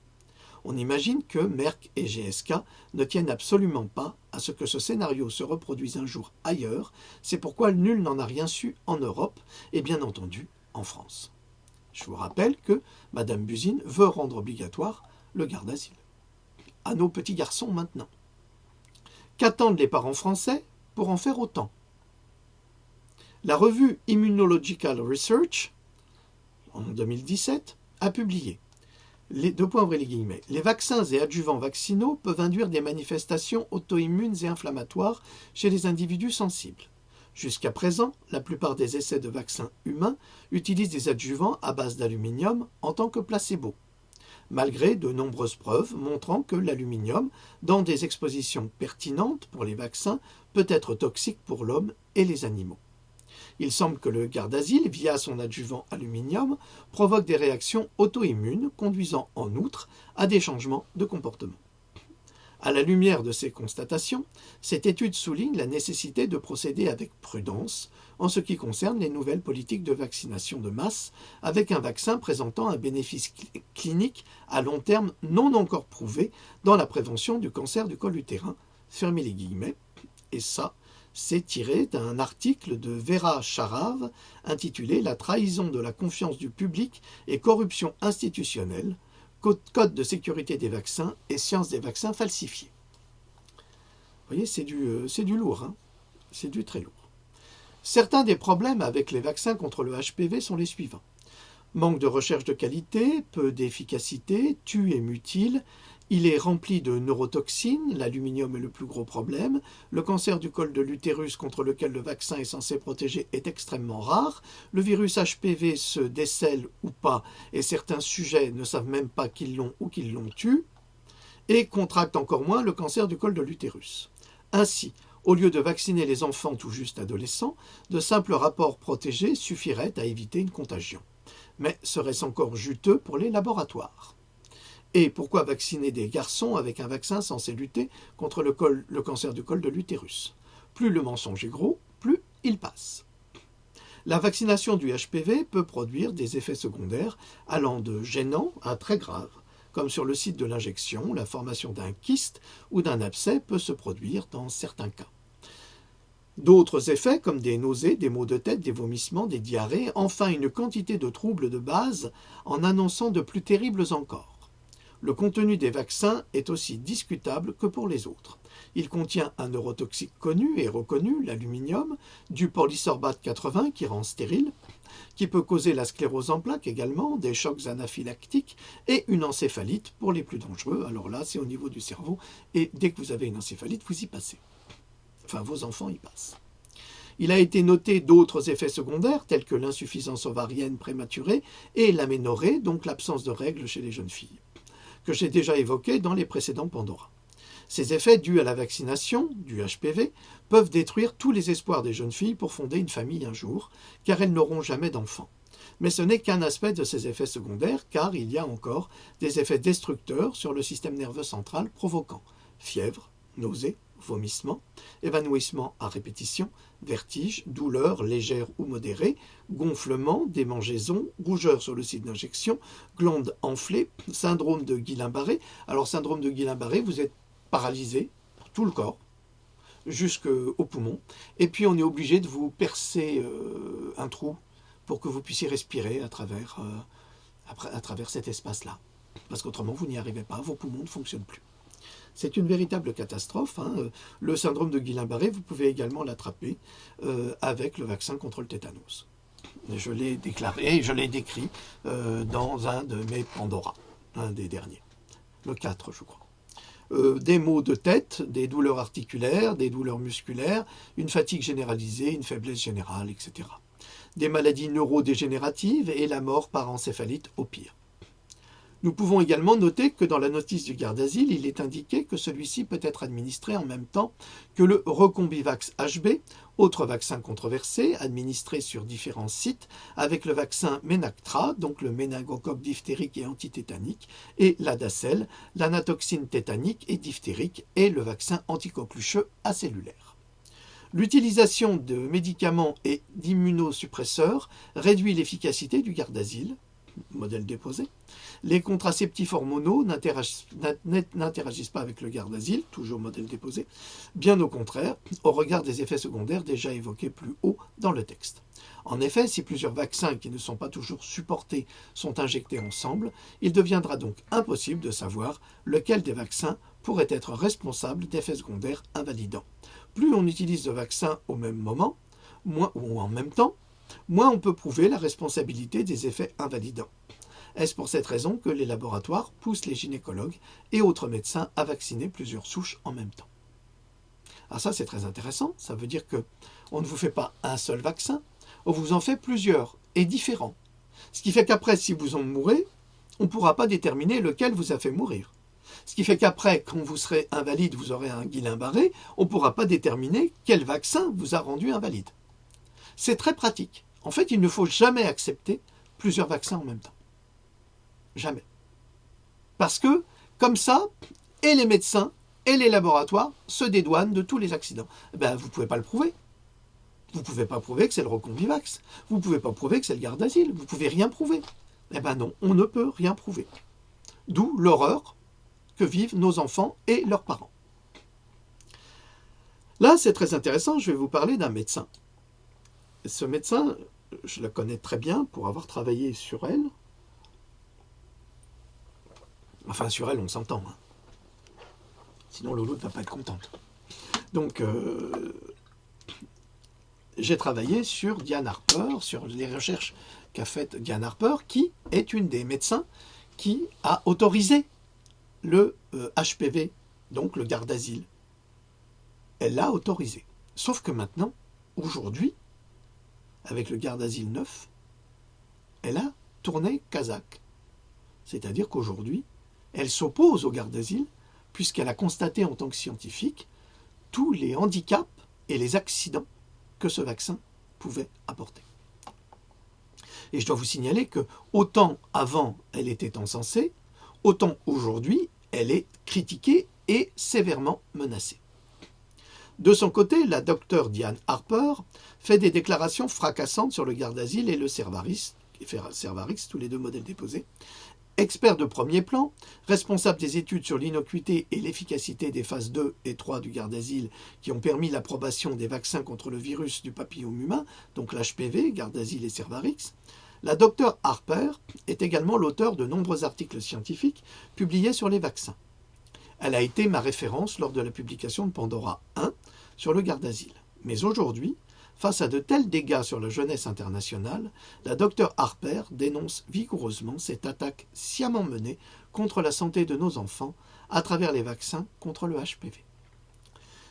On imagine que Merck et GSK ne tiennent absolument pas à ce que ce scénario se reproduise un jour ailleurs, c'est pourquoi nul n'en a rien su en Europe et bien entendu en France. Je vous rappelle que Madame Buzyn veut rendre obligatoire le Gardasil. À nos petits garçons maintenant. Qu'attendent les parents français pour en faire autant? La revue Immunological Research, en 2017, a publié les vaccins et adjuvants vaccinaux peuvent induire des manifestations auto-immunes et inflammatoires chez les individus sensibles. Jusqu'à présent, la plupart des essais de vaccins humains utilisent des adjuvants à base d'aluminium en tant que placebo, malgré de nombreuses preuves montrant que l'aluminium, dans des expositions pertinentes pour les vaccins, peut être toxique pour l'homme et les animaux. Il semble que le Gardasil, via son adjuvant aluminium, provoque des réactions auto-immunes, conduisant en outre à des changements de comportement. À la lumière de ces constatations, cette étude souligne la nécessité de procéder avec prudence en ce qui concerne les nouvelles politiques de vaccination de masse, avec un vaccin présentant un bénéfice clinique à long terme non encore prouvé dans la prévention du cancer du col utérin, fermez les guillemets, et ça, c'est tiré d'un article de Vera Sharav intitulé « La trahison de la confiance du public et corruption institutionnelle, code de sécurité des vaccins et science des vaccins falsifiés ». Vous voyez, c'est du lourd, hein, c'est du très lourd. Certains des problèmes avec les vaccins contre le HPV sont les suivants. Manque de recherche de qualité, peu d'efficacité, tue et mutile. Il est rempli de neurotoxines, l'aluminium est le plus gros problème. Le cancer du col de l'utérus contre lequel le vaccin est censé protéger est extrêmement rare. Le virus HPV se décèle ou pas et certains sujets ne savent même pas qu'ils l'ont ou qu'ils l'ont tué et contractent encore moins le cancer du col de l'utérus. Ainsi, au lieu de vacciner les enfants tout juste adolescents, de simples rapports protégés suffiraient à éviter une contagion. Mais serait-ce encore juteux pour les laboratoires? Et pourquoi vacciner des garçons avec un vaccin censé lutter contre le cancer du col de l'utérus? Plus le mensonge est gros, plus il passe. La vaccination du HPV peut produire des effets secondaires allant de gênants à très graves, comme sur le site de l'injection, la formation d'un kyste ou d'un abcès peut se produire dans certains cas. D'autres effets comme des nausées, des maux de tête, des vomissements, des diarrhées, enfin une quantité de troubles de base en annonçant de plus terribles encore. Le contenu des vaccins est aussi discutable que pour les autres. Il contient un neurotoxique connu et reconnu, l'aluminium, du polysorbate 80 qui rend stérile, qui peut causer la sclérose en plaques également, des chocs anaphylactiques et une encéphalite pour les plus dangereux. Alors là, c'est au niveau du cerveau et dès que vous avez une encéphalite, vous y passez. Enfin, vos enfants y passent. Il a été noté d'autres effets secondaires tels que l'insuffisance ovarienne prématurée et l'aménorrhée, donc l'absence de règles chez les jeunes filles, que j'ai déjà évoqué dans les précédents Pandora. Ces effets dus à la vaccination du HPV peuvent détruire tous les espoirs des jeunes filles pour fonder une famille un jour, car elles n'auront jamais d'enfants. Mais ce n'est qu'un aspect de ces effets secondaires, car il y a encore des effets destructeurs sur le système nerveux central provoquant fièvre, nausées, vomissements, évanouissement à répétition, vertige, douleurs légères ou modérées, gonflement, démangeaisons, rougeur sur le site d'injection, glandes enflées, syndrome de Guillain-Barré. Alors, syndrome de Guillain-Barré, vous êtes paralysé, tout le corps, jusqu'au poumon, et puis on est obligé de vous percer un trou pour que vous puissiez respirer à travers cet espace-là. Parce qu'autrement, vous n'y arrivez pas, vos poumons ne fonctionnent plus. C'est une véritable catastrophe. Le syndrome de Guillain-Barré, vous pouvez également l'attraper avec le vaccin contre le tétanos. Je l'ai déclaré, je l'ai décrit dans un de mes Pandora, un des derniers, le 4 je crois. Des maux de tête, des douleurs articulaires, des douleurs musculaires, une fatigue généralisée, une faiblesse générale, etc. Des maladies neurodégénératives et la mort par encéphalite au pire. Nous pouvons également noter que dans la notice du garde d'asile, il est indiqué que celui-ci peut être administré en même temps que le Recombivax HB, autre vaccin controversé, administré sur différents sites, avec le vaccin Menactra, donc le méningocoque diphtérique et antitétanique, et l'Adacel, l'anatoxine tétanique et diphtérique, et le vaccin anticoquelucheux acellulaire. L'utilisation de médicaments et d'immunosuppresseurs réduit l'efficacité du garde d'asile, modèle déposé. Les contraceptifs hormonaux n'interagissent pas avec le garde d'asile, toujours modèle déposé, bien au contraire, au regard des effets secondaires déjà évoqués plus haut dans le texte. En effet, si plusieurs vaccins qui ne sont pas toujours supportés sont injectés ensemble, il deviendra donc impossible de savoir lequel des vaccins pourrait être responsable d'effets secondaires invalidants. Plus on utilise de vaccins au même moment, ou en même temps, moins on peut prouver la responsabilité des effets invalidants. Est-ce pour cette raison que les laboratoires poussent les gynécologues et autres médecins à vacciner plusieurs souches en même temps? Alors ça, c'est très intéressant. Ça veut dire qu'on ne vous fait pas un seul vaccin, on vous en fait plusieurs et différents. Ce qui fait qu'après, si vous en mourrez, on ne pourra pas déterminer lequel vous a fait mourir. Ce qui fait qu'après, quand vous serez invalide, vous aurez un Guillain-Barré, on ne pourra pas déterminer quel vaccin vous a rendu invalide. C'est très pratique. En fait, il ne faut jamais accepter plusieurs vaccins en même temps. Jamais. Parce que, comme ça, et les médecins et les laboratoires se dédouanent de tous les accidents. Vous ne pouvez pas le prouver. Vous ne pouvez pas prouver que c'est le Recombivax. Vous ne pouvez pas prouver que c'est le garde d'asile. Vous ne pouvez rien prouver. Non, on ne peut rien prouver. D'où l'horreur que vivent nos enfants et leurs parents. Là, c'est très intéressant, je vais vous parler d'un médecin. Ce médecin, je la connais très bien pour avoir travaillé sur elle. Enfin, sur elle, on s'entend. Sinon, Lolo ne va pas être contente. Donc, j'ai travaillé sur Diane Harper, sur les recherches qu'a faites Diane Harper, qui est une des médecins qui a autorisé le HPV, donc le garde d'asile. Elle l'a autorisé. Sauf que maintenant, aujourd'hui, avec le garde d'asile 9, elle a tourné kazakh. C'est-à-dire qu'aujourd'hui, elle s'oppose au garde d'asile puisqu'elle a constaté en tant que scientifique tous les handicaps et les accidents que ce vaccin pouvait apporter. Et je dois vous signaler que autant avant elle était encensée, autant aujourd'hui elle est critiquée et sévèrement menacée. De son côté, la docteure Diane Harper fait des déclarations fracassantes sur le garde d'asile et le Cervarix, tous les deux modèles déposés. Expert de premier plan, responsable des études sur l'innocuité et l'efficacité des phases 2 et 3 du garde d'asile qui ont permis l'approbation des vaccins contre le virus du papillome humain, donc l'HPV, garde d'asile et Cervarix, la docteure Harper est également l'auteur de nombreux articles scientifiques publiés sur les vaccins. Elle a été ma référence lors de la publication de Pandora 1 sur le garde d'asile. Mais aujourd'hui, face à de tels dégâts sur la jeunesse internationale, la docteure Harper dénonce vigoureusement cette attaque sciemment menée contre la santé de nos enfants à travers les vaccins contre le HPV.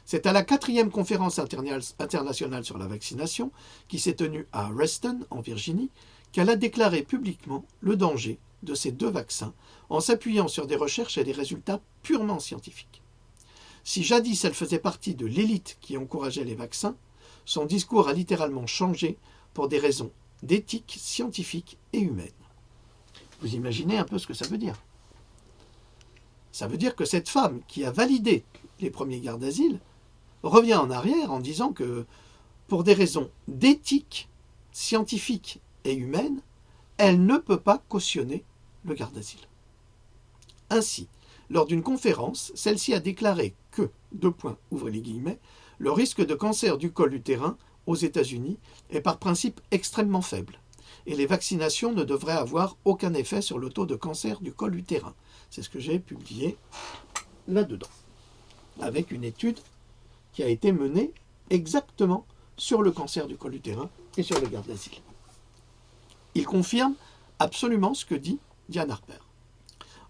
C'est à la 4e conférence internationale sur la vaccination, qui s'est tenue à Reston, en Virginie, qu'elle a déclaré publiquement le danger de ces deux vaccins en s'appuyant sur des recherches et des résultats purement scientifiques. Si jadis elle faisait partie de l'élite qui encourageait les vaccins, son discours a littéralement changé pour des raisons d'éthique scientifique et humaine. Vous imaginez un peu ce que ça veut dire? Ça veut dire que cette femme qui a validé les premiers gardes d'asile revient en arrière en disant que pour des raisons d'éthique scientifique et humaine, elle ne peut pas cautionner le garde d'asile. Ainsi, lors d'une conférence, celle-ci a déclaré que, ouvrez les guillemets, le risque de cancer du col utérin aux États-Unis est par principe extrêmement faible. et les vaccinations ne devraient avoir aucun effet sur le taux de cancer du col utérin. C'est ce que j'ai publié là-dedans, avec une étude qui a été menée exactement sur le cancer du col utérin et sur le garde d'asile. Il confirme absolument ce que dit Diane Harper.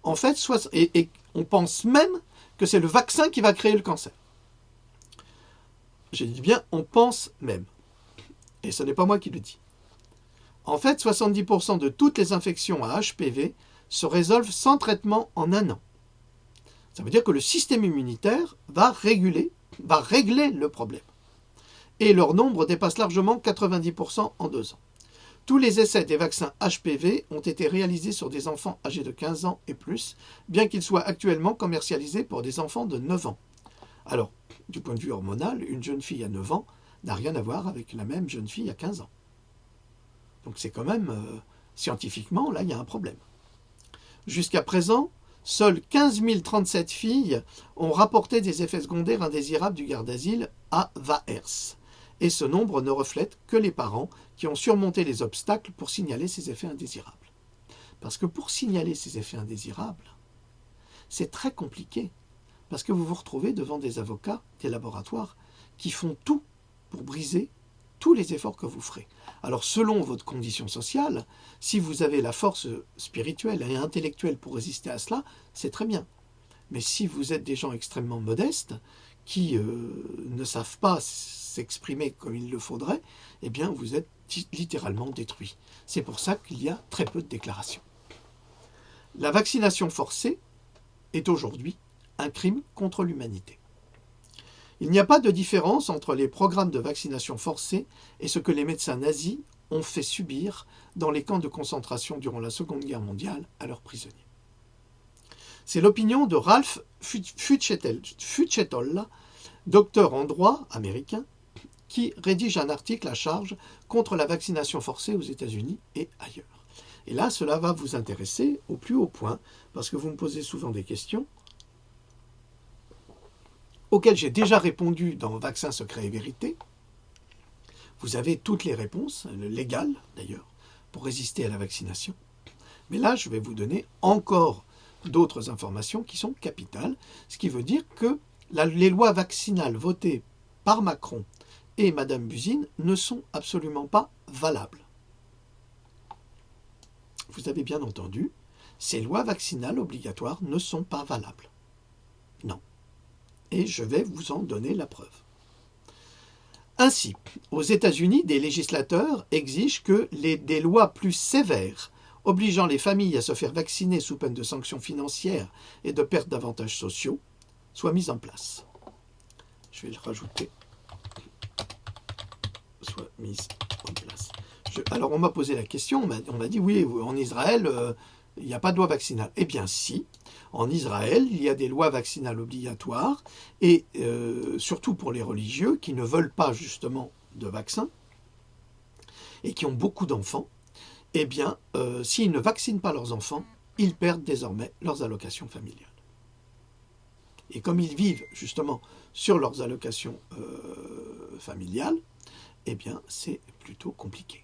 En fait, et on pense même que c'est le vaccin qui va créer le cancer. J'ai dit bien, on pense même. Et ce n'est pas moi qui le dis. En fait, 70% de toutes les infections à HPV se résolvent sans traitement en 1 an. Ça veut dire que le système immunitaire va régler le problème. Et leur nombre dépasse largement 90% en 2 ans. Tous les essais des vaccins HPV ont été réalisés sur des enfants âgés de 15 ans et plus, bien qu'ils soient actuellement commercialisés pour des enfants de 9 ans. Alors, du point de vue hormonal, une jeune fille à 9 ans n'a rien à voir avec la même jeune fille à 15 ans. Donc c'est quand même, scientifiquement, là, il y a un problème. Jusqu'à présent, seules 15 037 filles ont rapporté des effets secondaires indésirables du garde d'asile à VAERS. Et ce nombre ne reflète que les parents qui ont surmonté les obstacles pour signaler ces effets indésirables. Parce que pour signaler ces effets indésirables, c'est très compliqué. Parce que vous vous retrouvez devant des avocats, des laboratoires, qui font tout pour briser tous les efforts que vous ferez. Alors selon votre condition sociale, si vous avez la force spirituelle et intellectuelle pour résister à cela, c'est très bien. Mais si vous êtes des gens extrêmement modestes, qui ne savent pas s'exprimer comme il le faudrait, eh bien vous êtes littéralement détruits. C'est pour ça qu'il y a très peu de déclarations. La vaccination forcée est aujourd'hui un crime contre l'humanité. Il n'y a pas de différence entre les programmes de vaccination forcée et ce que les médecins nazis ont fait subir dans les camps de concentration durant la Seconde Guerre mondiale à leurs prisonniers. C'est l'opinion de Ralph Fuchetol, docteur en droit américain, qui rédige un article à charge contre la vaccination forcée aux États-Unis et ailleurs. Et là, cela va vous intéresser au plus haut point, parce que vous me posez souvent des questions auxquelles j'ai déjà répondu dans Vaccins, secrets et vérité. Vous avez toutes les réponses, légales d'ailleurs, pour résister à la vaccination. Mais là, je vais vous donner encore d'autres informations qui sont capitales, ce qui veut dire que les lois vaccinales votées par Macron et Madame Buzyn ne sont absolument pas valables. Vous avez bien entendu, ces lois vaccinales obligatoires ne sont pas valables. Non. Et je vais vous en donner la preuve. Ainsi, aux États-Unis, des législateurs exigent que des lois plus sévères obligeant les familles à se faire vacciner sous peine de sanctions financières et de perte d'avantages sociaux soient mises en place. Je vais le rajouter. Soit mises en place. Alors on m'a posé la question, on m'a dit oui, en Israël, il n'y a pas de loi vaccinale. Eh bien si, en Israël, il y a des lois vaccinales obligatoires, et surtout pour les religieux qui ne veulent pas justement de vaccin, et qui ont beaucoup d'enfants, eh bien, s'ils ne vaccinent pas leurs enfants, ils perdent désormais leurs allocations familiales. Et comme ils vivent justement sur leurs allocations familiales, eh bien, c'est plutôt compliqué.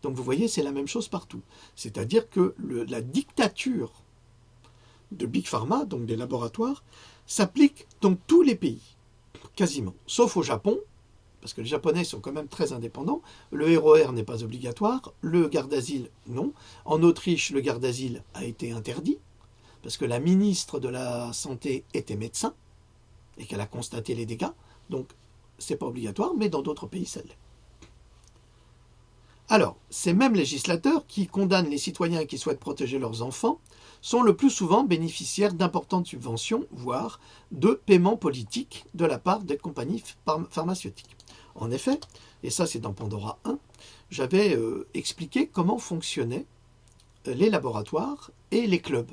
Donc vous voyez, c'est la même chose partout. C'est-à-dire que la dictature de Big Pharma, donc des laboratoires, s'applique dans tous les pays, quasiment, sauf au Japon, parce que les Japonais sont quand même très indépendants. Le RER n'est pas obligatoire, le garde d'asile, non. En Autriche, le garde d'asile a été interdit, parce que la ministre de la Santé était médecin, et qu'elle a constaté les dégâts, donc c'est pas obligatoire, mais dans d'autres pays, ça l'est. Alors, ces mêmes législateurs qui condamnent les citoyens qui souhaitent protéger leurs enfants sont le plus souvent bénéficiaires d'importantes subventions, voire de paiements politiques de la part des compagnies pharmaceutiques. En effet, et ça c'est dans Pandora 1, j'avais expliqué comment fonctionnaient les laboratoires et les clubs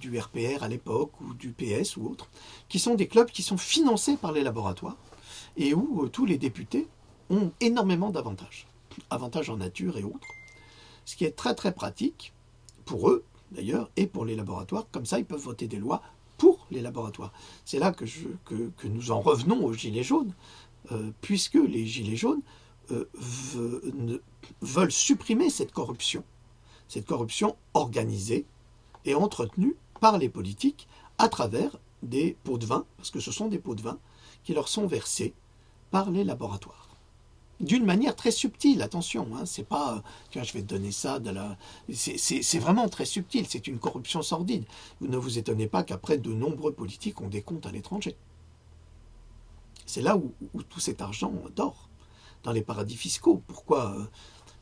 du RPR à l'époque, ou du PS ou autres, qui sont des clubs qui sont financés par les laboratoires et où tous les députés ont énormément d'avantages. Avantages en nature et autres, ce qui est très très pratique pour eux d'ailleurs et pour les laboratoires. Comme ça ils peuvent voter des lois pour les laboratoires. C'est là que nous en revenons aux gilets jaunes, puisque les gilets jaunes veulent supprimer cette corruption organisée et entretenue par les politiques à travers des pots de vin, parce que ce sont des pots de vin qui leur sont versés par les laboratoires. D'une manière très subtile, attention, hein, c'est pas, tiens, je vais te donner ça, c'est vraiment très subtil, c'est une corruption sordide. Vous ne vous étonnez pas qu'après, de nombreux politiques ont des comptes à l'étranger. C'est là où tout cet argent dort, dans les paradis fiscaux. Pourquoi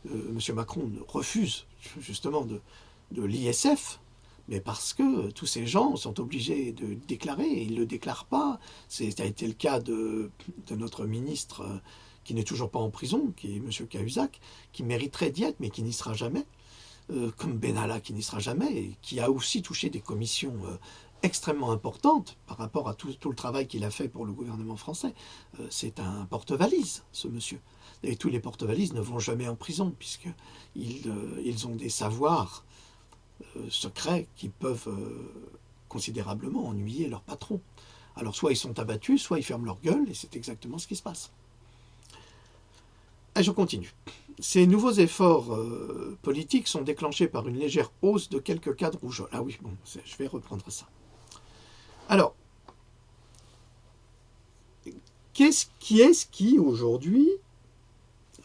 M. Macron refuse justement de l'ISF? Mais parce que tous ces gens sont obligés de déclarer, et ils ne le déclarent pas. Ça a été le cas de notre ministre qui n'est toujours pas en prison, qui est M. Cahuzac, qui mériterait d'y être, mais qui n'y sera jamais, comme Benalla qui n'y sera jamais, et qui a aussi touché des commissions extrêmement importantes par rapport à tout le travail qu'il a fait pour le gouvernement français. C'est un porte-valise, ce monsieur. Et tous les porte-valises ne vont jamais en prison, puisqu'ils ont des savoirs secrets qui peuvent considérablement ennuyer leur patron. Alors soit ils sont abattus, soit ils ferment leur gueule, et c'est exactement ce qui se passe. Et je continue. Ces nouveaux efforts politiques sont déclenchés par une légère hausse de quelques cas de rougeole. Ah oui, bon, je vais reprendre ça. Alors, qui est-ce qui aujourd'hui,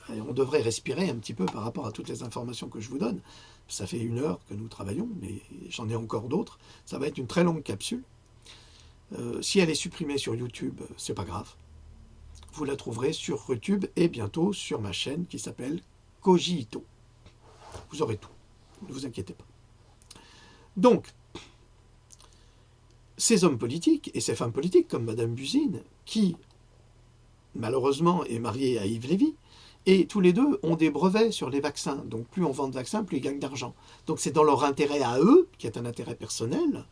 on devrait respirer un petit peu par rapport à toutes les informations que je vous donne, ça fait 1 heure que nous travaillons, mais j'en ai encore d'autres, ça va être une très longue capsule. Si elle est supprimée sur YouTube, c'est pas grave. Vous la trouverez sur YouTube et bientôt sur ma chaîne qui s'appelle Cogito. Vous aurez tout, ne vous inquiétez pas. Donc, ces hommes politiques et ces femmes politiques comme Madame Buzyn, qui malheureusement est mariée à Yves Lévy, et tous les deux ont des brevets sur les vaccins. Donc plus on vend de vaccins, plus ils gagnent d'argent. Donc c'est dans leur intérêt à eux, qui est un intérêt personnel,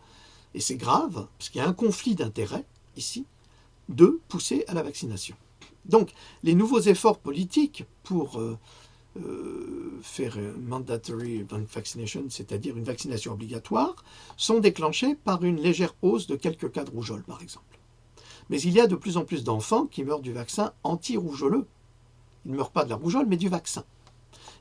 et c'est grave, parce qu'il y a un conflit d'intérêts ici, de pousser à la vaccination. Donc, les nouveaux efforts politiques pour faire mandatory vaccination, c'est-à-dire une vaccination obligatoire, sont déclenchés par une légère hausse de quelques cas de rougeole, par exemple. Mais il y a de plus en plus d'enfants qui meurent du vaccin anti-rougeoleux. Ils ne meurent pas de la rougeole, mais du vaccin.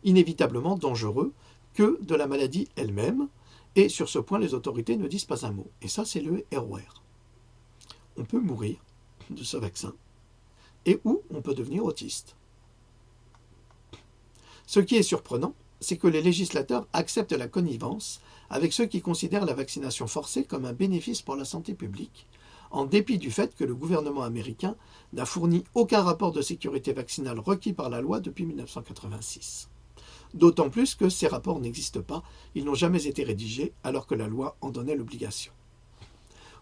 Inévitablement dangereux que de la maladie elle-même, et sur ce point, les autorités ne disent pas un mot. Et ça, c'est le ROR. On peut mourir de ce vaccin, et où on peut devenir autiste. Ce qui est surprenant, c'est que les législateurs acceptent la connivence avec ceux qui considèrent la vaccination forcée comme un bénéfice pour la santé publique, en dépit du fait que le gouvernement américain n'a fourni aucun rapport de sécurité vaccinale requis par la loi depuis 1986. D'autant plus que ces rapports n'existent pas, ils n'ont jamais été rédigés alors que la loi en donnait l'obligation.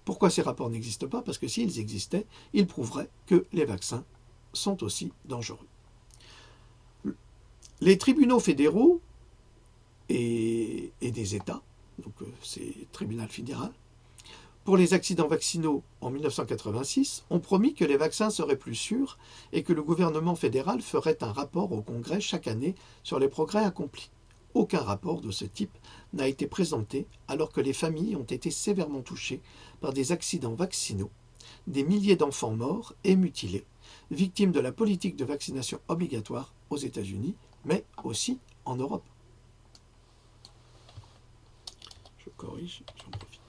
Pourquoi ces rapports n'existent pas? Parce que s'ils existaient, ils prouveraient que les vaccins sont aussi dangereux. Les tribunaux fédéraux et des États, donc c'est le tribunal fédéral, pour les accidents vaccinaux en 1986, ont promis que les vaccins seraient plus sûrs et que le gouvernement fédéral ferait un rapport au Congrès chaque année sur les progrès accomplis. Aucun rapport de ce type n'a été présenté alors que les familles ont été sévèrement touchées par des accidents vaccinaux, des milliers d'enfants morts et mutilés, victimes de la politique de vaccination obligatoire aux États-Unis, mais aussi en Europe. Je corrige, j'en profite.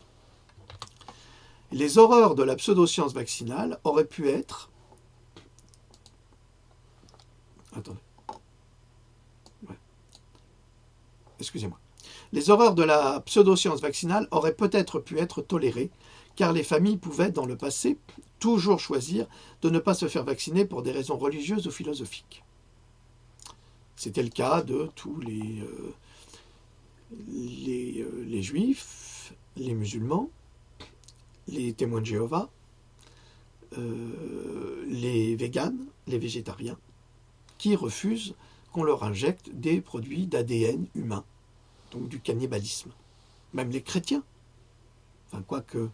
Les horreurs de la pseudoscience vaccinale auraient pu être... Attendez. Excusez-moi. Les horreurs de la pseudoscience vaccinale auraient peut-être pu être tolérées, car les familles pouvaient, dans le passé, toujours choisir de ne pas se faire vacciner pour des raisons religieuses ou philosophiques. C'était le cas de tous les juifs, les musulmans, les témoins de Jéhovah, les véganes, les végétariens, qui refusent qu'on leur injecte des produits d'ADN humain, donc du cannibalisme. Même les chrétiens. Enfin, quoique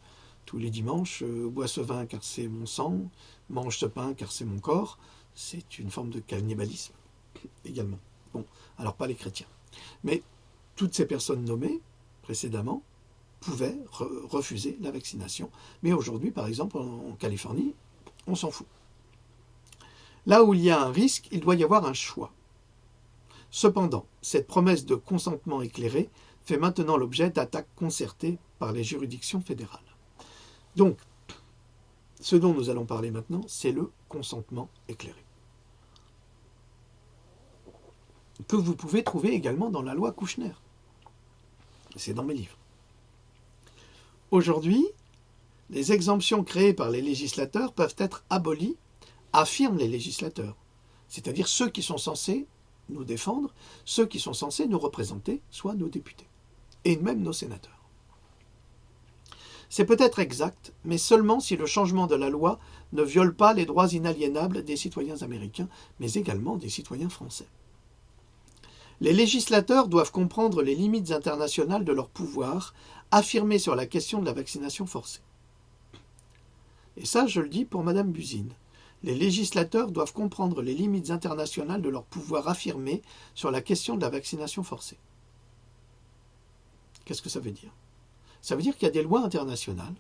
tous les dimanches, bois ce vin car c'est mon sang, mange ce pain car c'est mon corps, c'est une forme de cannibalisme également. Bon, alors pas les chrétiens. Mais toutes ces personnes nommées précédemment pouvaient refuser la vaccination. Mais aujourd'hui, par exemple, en Californie, on s'en fout. Là où il y a un risque, il doit y avoir un choix. Cependant, cette promesse de consentement éclairé fait maintenant l'objet d'attaques concertées par les juridictions fédérales. Donc, ce dont nous allons parler maintenant, c'est le consentement éclairé, que vous pouvez trouver également dans la loi Kouchner. C'est dans mes livres. Aujourd'hui, les exemptions créées par les législateurs peuvent être abolies, affirment les législateurs, c'est-à-dire ceux qui sont censés nous défendre, ceux qui sont censés nous représenter, soit nos députés, et même nos sénateurs. C'est peut-être exact, mais seulement si le changement de la loi ne viole pas les droits inaliénables des citoyens américains, mais également des citoyens français. Les législateurs doivent comprendre les limites internationales de leur pouvoir, affirmées sur la question de la vaccination forcée. Et ça, je le dis pour Madame Buzyn. Les législateurs doivent comprendre les limites internationales de leur pouvoir affirmé sur la question de la vaccination forcée. Qu'est-ce que ça veut dire? Ça veut dire qu'il y a des lois internationales,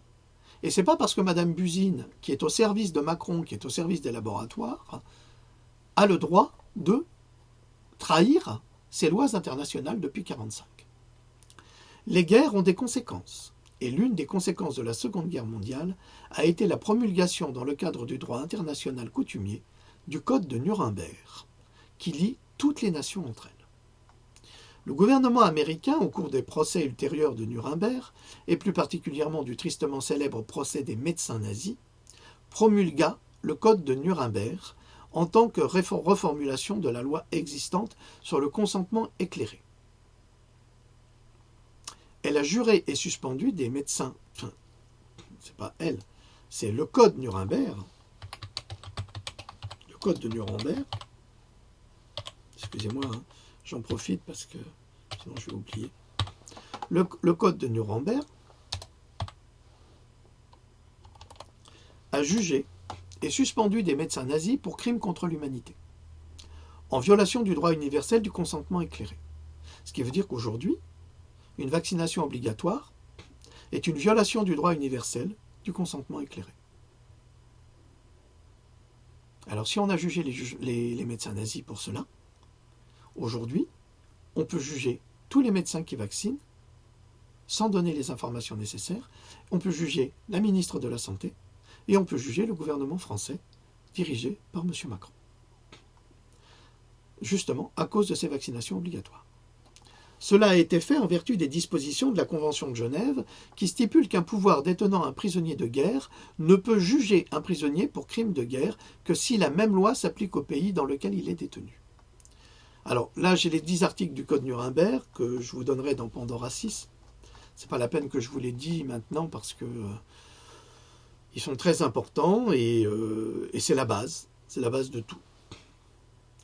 et ce n'est pas parce que Madame Buzyn, qui est au service de Macron, qui est au service des laboratoires, a le droit de trahir ces lois internationales depuis 1945. Les guerres ont des conséquences, et l'une des conséquences de la Seconde Guerre mondiale a été la promulgation dans le cadre du droit international coutumier du Code de Nuremberg, qui lie toutes les nations entre elles. Le gouvernement américain, au cours des procès ultérieurs de Nuremberg, et plus particulièrement du tristement célèbre procès des médecins nazis, promulgua le Code de Nuremberg en tant que reformulation de la loi existante sur le consentement éclairé. Elle a juré et suspendu des médecins, enfin, c'est pas elle, c'est le Code Nuremberg, le Code de Nuremberg, excusez-moi, hein, j'en profite parce que sinon je vais oublier. Le Code de Nuremberg a jugé et suspendu des médecins nazis pour crimes contre l'humanité, en violation du droit universel du consentement éclairé. Ce qui veut dire qu'aujourd'hui, une vaccination obligatoire est une violation du droit universel du consentement éclairé. Alors si on a jugé les médecins nazis pour cela, aujourd'hui, on peut juger tous les médecins qui vaccinent sans donner les informations nécessaires, on peut juger la ministre de la Santé et on peut juger le gouvernement français dirigé par M. Macron. Justement, à cause de ces vaccinations obligatoires. Cela a été fait en vertu des dispositions de la Convention de Genève qui stipule qu'un pouvoir détenant un prisonnier de guerre ne peut juger un prisonnier pour crime de guerre que si la même loi s'applique au pays dans lequel il est détenu. Alors là, j'ai les 10 articles du Code Nuremberg que je vous donnerai dans Pandora 6. Ce n'est pas la peine que je vous les dise maintenant parce que ils sont très importants et c'est la base de tout.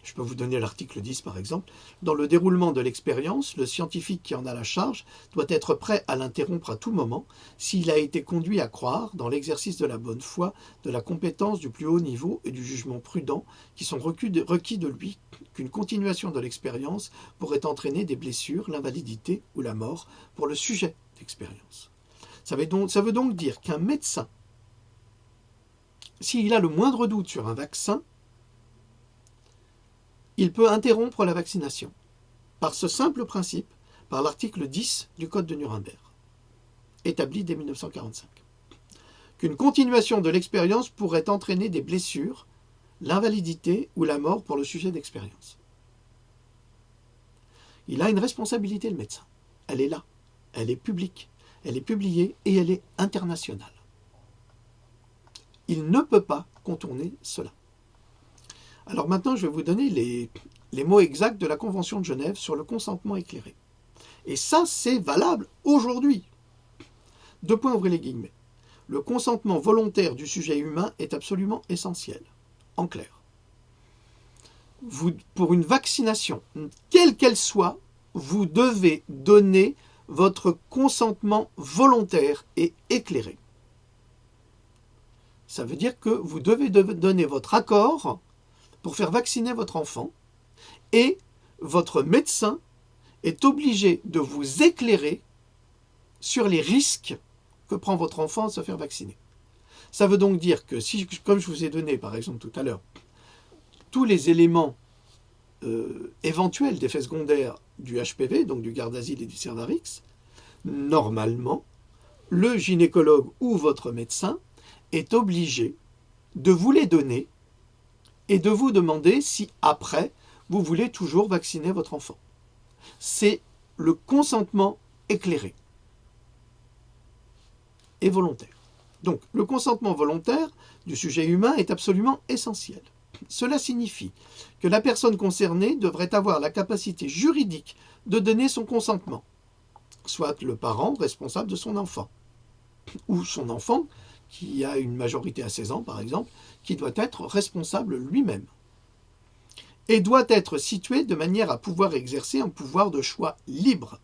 Je peux vous donner l'article 10 par exemple. Dans le déroulement de l'expérience, le scientifique qui en a la charge doit être prêt à l'interrompre à tout moment s'il a été conduit à croire, dans l'exercice de la bonne foi, de la compétence du plus haut niveau et du jugement prudent qui sont requis de lui, qu'une continuation de l'expérience pourrait entraîner des blessures, l'invalidité ou la mort pour le sujet d'expérience. Ça veut donc dire qu'un médecin, s'il a le moindre doute sur un vaccin, il peut interrompre la vaccination, par ce simple principe, par l'article 10 du Code de Nuremberg, établi dès 1945. Qu'une continuation de l'expérience pourrait entraîner des blessures, l'invalidité ou la mort pour le sujet d'expérience. Il a une responsabilité, le médecin. Elle est là, elle est publique, elle est publiée et elle est internationale. Il ne peut pas contourner cela. Alors maintenant, je vais vous donner les mots exacts de la Convention de Genève sur le consentement éclairé. Et ça, c'est valable aujourd'hui. 2 points, ouvrez les guillemets. Le consentement volontaire du sujet humain est absolument essentiel. En clair. Pour une vaccination, quelle qu'elle soit, vous devez donner votre consentement volontaire et éclairé. Ça veut dire que vous devez donner votre accord pour faire vacciner votre enfant, et votre médecin est obligé de vous éclairer sur les risques que prend votre enfant à se faire vacciner. Ça veut donc dire que si, comme je vous ai donné par exemple tout à l'heure, tous les éléments éventuels d'effets secondaires du HPV, donc du Gardasil et du Cervarix, normalement, le gynécologue ou votre médecin est obligé de vous les donner et de vous demander si, après, vous voulez toujours vacciner votre enfant. C'est le consentement éclairé et volontaire. Donc, le consentement volontaire du sujet humain est absolument essentiel. Cela signifie que la personne concernée devrait avoir la capacité juridique de donner son consentement, soit le parent responsable de son enfant, ou son enfant, qui a une majorité à 16 ans par exemple, qui doit être responsable lui-même, et doit être situé de manière à pouvoir exercer un pouvoir de choix libre,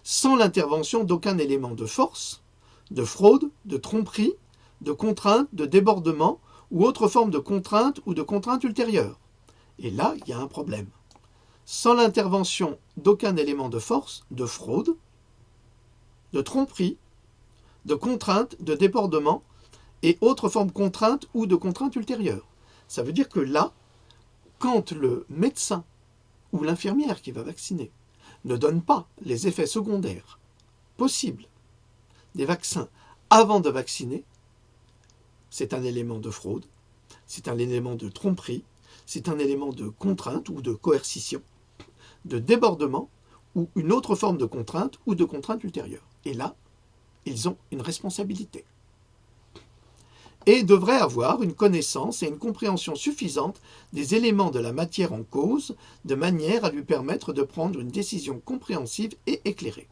sans l'intervention d'aucun élément de force, de fraude, de tromperie, de contrainte, de débordement, ou autre forme de contrainte ou de contrainte ultérieure. Et là, il y a un problème. Sans l'intervention d'aucun élément de force, de fraude, de tromperie, de contrainte, de débordement et autres formes de contrainte ou de contrainte ultérieure. Ça veut dire que là, quand le médecin ou l'infirmière qui va vacciner ne donne pas les effets secondaires possibles des vaccins avant de vacciner, c'est un élément de fraude, c'est un élément de tromperie, c'est un élément de contrainte ou de coercition, de débordement ou une autre forme de contrainte ou de contrainte ultérieure. Et là, ils ont une responsabilité. Et devraient avoir une connaissance et une compréhension suffisante des éléments de la matière en cause, de manière à lui permettre de prendre une décision compréhensive et éclairée.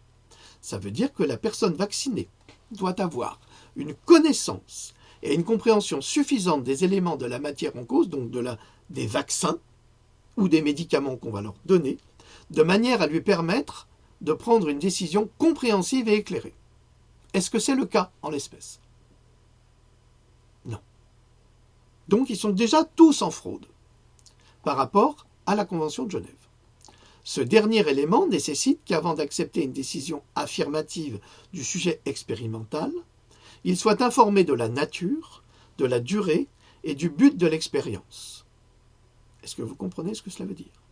Ça veut dire que la personne vaccinée doit avoir une connaissance et une compréhension suffisante des éléments de la matière en cause, donc des vaccins ou des médicaments qu'on va leur donner, de manière à lui permettre de prendre une décision compréhensive et éclairée. Est-ce que c'est le cas en l'espèce? Non. Donc ils sont déjà tous en fraude par rapport à la Convention de Genève. Ce dernier élément nécessite qu'avant d'accepter une décision affirmative du sujet expérimental, il soit informé de la nature, de la durée et du but de l'expérience. Est-ce que vous comprenez ce que cela veut dire?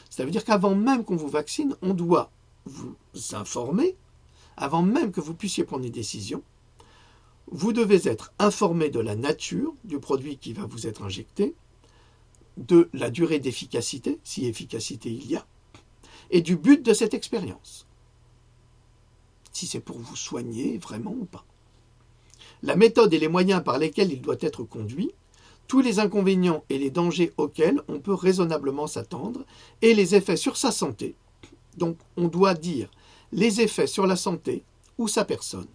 Cela veut dire qu'avant même qu'on vous vaccine, on doit vous informer, avant même que vous puissiez prendre une décision, vous devez être informé de la nature du produit qui va vous être injecté, de la durée d'efficacité, si efficacité il y a, et du but de cette expérience. Si c'est pour vous soigner vraiment ou pas. La méthode et les moyens par lesquels il doit être conduit, tous les inconvénients et les dangers auxquels on peut raisonnablement s'attendre, et les effets sur sa santé. Donc on doit dire les effets sur la santé ou sa personne.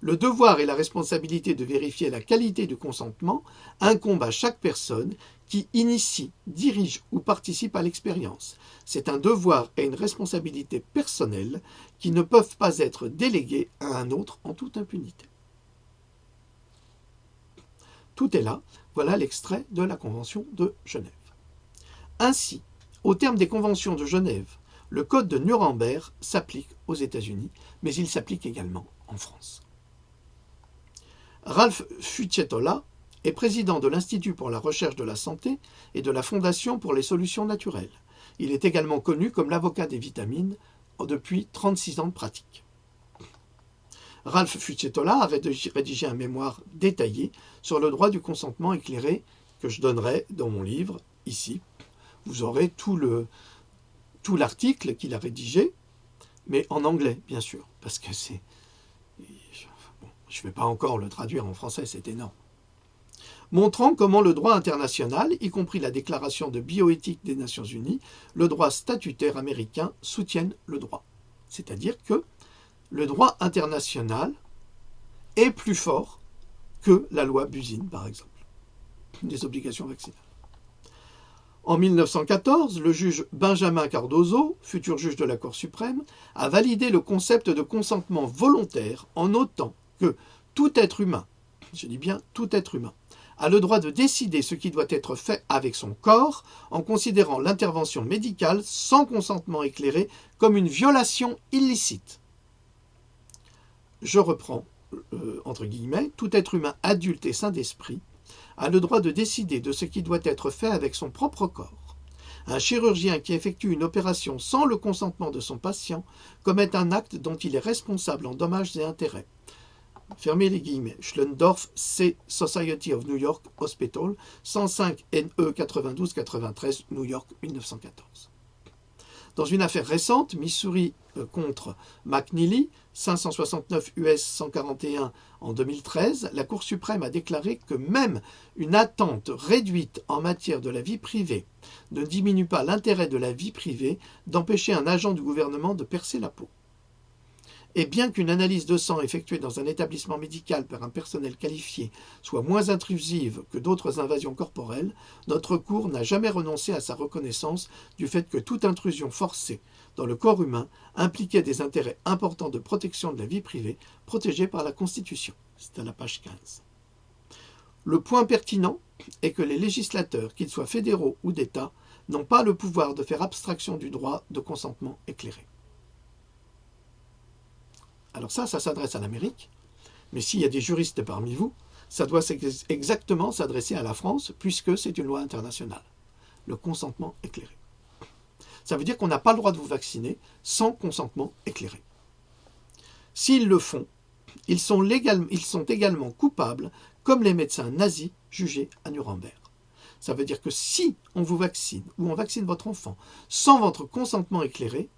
Le devoir et la responsabilité de vérifier la qualité du consentement incombent à chaque personne qui initie, dirige ou participe à l'expérience. C'est un devoir et une responsabilité personnelle qui ne peuvent pas être délégués à un autre en toute impunité. Tout est là, voilà l'extrait de la Convention de Genève. Ainsi, au terme des conventions de Genève, le Code de Nuremberg s'applique aux États-Unis, mais il s'applique également en France. Ralph Fucettola est président de l'Institut pour la recherche de la santé et de la Fondation pour les solutions naturelles. Il est également connu comme l'avocat des vitamines depuis 36 ans de pratique. Ralph Fucettola a rédigé un mémoire détaillé sur le droit du consentement éclairé que je donnerai dans mon livre, ici. Vous aurez tout l'article qu'il a rédigé, mais en anglais, bien sûr, parce que c'est... Bon, je ne vais pas encore le traduire en français, c'est énorme. Montrant comment le droit international, y compris la déclaration de bioéthique des Nations Unies, le droit statutaire américain soutiennent le droit. C'est-à-dire que le droit international est plus fort que la loi Busine, par exemple, des obligations vaccinales. En 1914, le juge Benjamin Cardozo, futur juge de la Cour suprême, a validé le concept de consentement volontaire en notant que tout être humain, je dis bien tout être humain, a le droit de décider ce qui doit être fait avec son corps en considérant l'intervention médicale sans consentement éclairé comme une violation illicite. Je reprends, entre guillemets, tout être humain adulte et sain d'esprit a le droit de décider de ce qui doit être fait avec son propre corps. Un chirurgien qui effectue une opération sans le consentement de son patient commet un acte dont il est responsable en dommages et intérêts. Fermez les guillemets. Schlendorf, C. Society of New York Hospital, 105 NE 92-93, New York, 1914. Dans une affaire récente, Missouri contre McNeely, 569 US 141 en 2013, la Cour suprême a déclaré que même une attente réduite en matière de la vie privée ne diminue pas l'intérêt de la vie privée d'empêcher un agent du gouvernement de percer la peau. Et bien qu'une analyse de sang effectuée dans un établissement médical par un personnel qualifié soit moins intrusive que d'autres invasions corporelles, notre Cour n'a jamais renoncé à sa reconnaissance du fait que toute intrusion forcée dans le corps humain impliquait des intérêts importants de protection de la vie privée protégés par la Constitution. C'est à la page 15. Le point pertinent est que les législateurs, qu'ils soient fédéraux ou d'État, n'ont pas le pouvoir de faire abstraction du droit de consentement éclairé. Alors ça s'adresse à l'Amérique, mais s'il y a des juristes parmi vous, ça doit exactement s'adresser à la France, puisque c'est une loi internationale. Le consentement éclairé. Ça veut dire qu'on n'a pas le droit de vous vacciner sans consentement éclairé. S'ils le font, ils sont également coupables, comme les médecins nazis jugés à Nuremberg. Ça veut dire que si on vous vaccine, ou on vaccine votre enfant, sans votre consentement éclairé,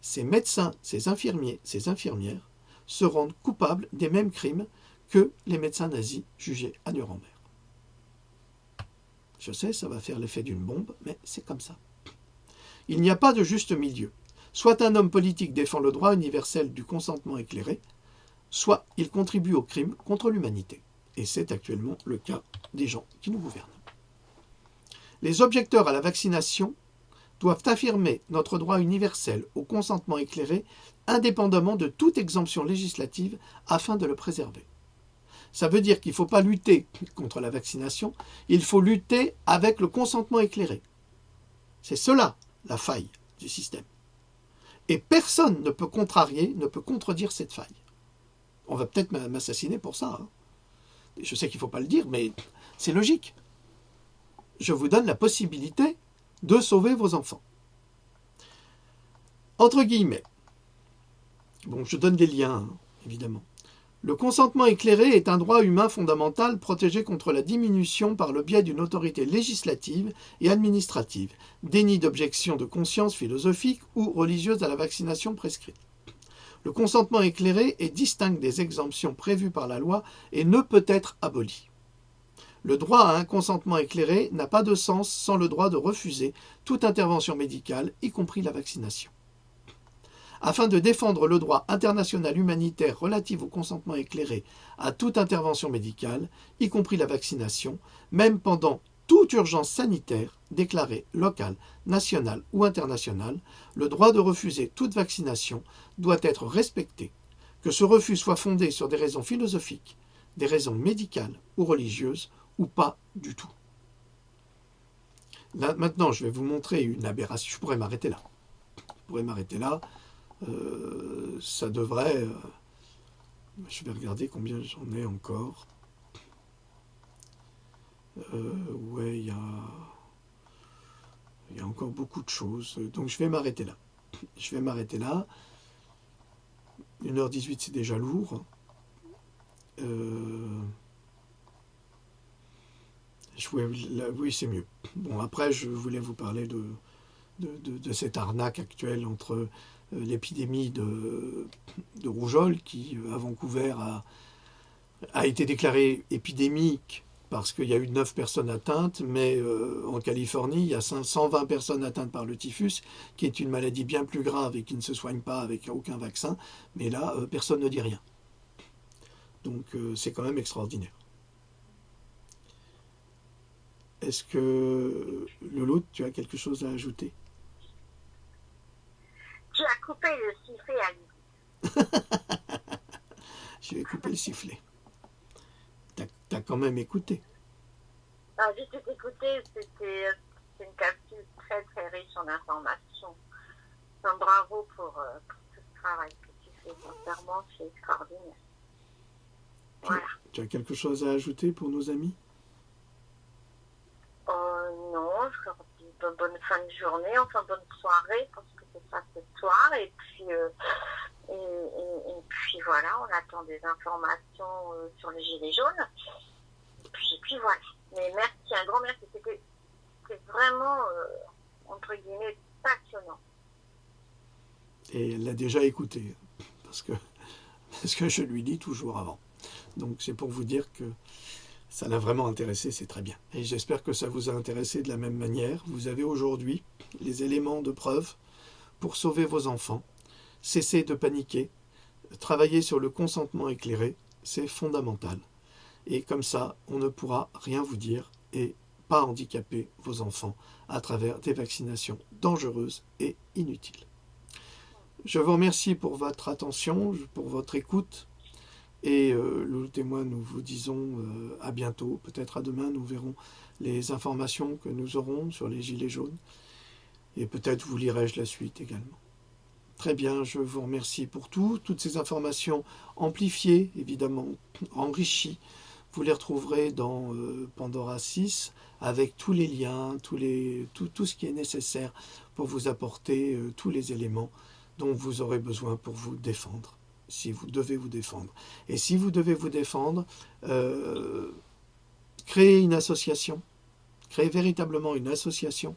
ces médecins, ces infirmiers, ces infirmières se rendent coupables des mêmes crimes que les médecins nazis jugés à Nuremberg. Je sais, ça va faire l'effet d'une bombe, mais c'est comme ça. Il n'y a pas de juste milieu. Soit un homme politique défend le droit universel du consentement éclairé, soit il contribue au crime contre l'humanité. Et c'est actuellement le cas des gens qui nous gouvernent. Les objecteurs à la vaccination doivent affirmer notre droit universel au consentement éclairé indépendamment de toute exemption législative afin de le préserver. Ça veut dire qu'il ne faut pas lutter contre la vaccination, il faut lutter avec le consentement éclairé. C'est cela la faille du système. Et personne ne peut contrarier, ne peut contredire cette faille. On va peut-être m'assassiner pour ça. Hein. Je sais qu'il ne faut pas le dire, mais c'est logique. Je vous donne la possibilité de sauver vos enfants. Entre guillemets. Bon, je donne des liens, hein, évidemment. Le consentement éclairé est un droit humain fondamental protégé contre la diminution par le biais d'une autorité législative et administrative, déni d'objection de conscience philosophique ou religieuse à la vaccination prescrite. Le consentement éclairé est distinct des exemptions prévues par la loi et ne peut être aboli. Le droit à un consentement éclairé n'a pas de sens sans le droit de refuser toute intervention médicale, y compris la vaccination. Afin de défendre le droit international humanitaire relatif au consentement éclairé à toute intervention médicale, y compris la vaccination, même pendant toute urgence sanitaire déclarée locale, nationale ou internationale, le droit de refuser toute vaccination doit être respecté, que ce refus soit fondé sur des raisons philosophiques, des raisons médicales ou religieuses, ou pas du tout. Là, maintenant, je vais vous montrer une aberration. Je pourrais m'arrêter là. Ça devrait... je vais regarder combien j'en ai encore. Ouais, il y a encore beaucoup de choses. Donc, je vais m'arrêter là. 1h18, c'est déjà lourd. Oui, c'est mieux. Bon, après, je voulais vous parler de cette arnaque actuelle entre l'épidémie de rougeole qui, à Vancouver, a été déclarée épidémique parce qu'il y a eu 9 personnes atteintes, mais en Californie, il y a 120 personnes atteintes par le typhus, qui est une maladie bien plus grave et qui ne se soigne pas avec aucun vaccin, mais là, personne ne dit rien. Donc, c'est quand même extraordinaire. Est-ce que, Lolo, tu as quelque chose à ajouter? Tu as coupé le sifflet à lui. Je vais couper le sifflet. T'as quand même écouté. Non, juste écouter, c'est une capsule très très riche en informations. Donc, bravo pour tout ce travail que tu fais. Sincèrement, c'est extraordinaire. Voilà. Tu as quelque chose à ajouter pour nos amis? bonne fin de journée, enfin bonne soirée, parce que c'est ça ce soir. Et puis voilà, on attend des informations sur les gilets jaunes. Et puis voilà. Mais merci, un grand merci. C'était vraiment, entre guillemets, passionnant. Et elle l'a déjà écouté, parce que je lui dis toujours avant. Donc c'est pour vous dire que ça l'a vraiment intéressé, c'est très bien. Et j'espère que ça vous a intéressé de la même manière. Vous avez aujourd'hui les éléments de preuve pour sauver vos enfants. Cessez de paniquer. Travailler sur le consentement éclairé, c'est fondamental. Et comme ça, on ne pourra rien vous dire et pas handicaper vos enfants à travers des vaccinations dangereuses et inutiles. Je vous remercie pour votre attention, pour votre écoute. Et Loulou Témoin, nous vous disons à bientôt, peut-être à demain, nous verrons les informations que nous aurons sur les gilets jaunes. Et peut-être vous lirai-je la suite également. Très bien, je vous remercie pour toutes ces informations amplifiées, évidemment, enrichies. Vous les retrouverez dans Pandora 6 avec tous les liens, tout ce qui est nécessaire pour vous apporter tous les éléments dont vous aurez besoin pour vous défendre, si vous devez vous défendre. Et si vous devez vous défendre, créez une association, créez véritablement une association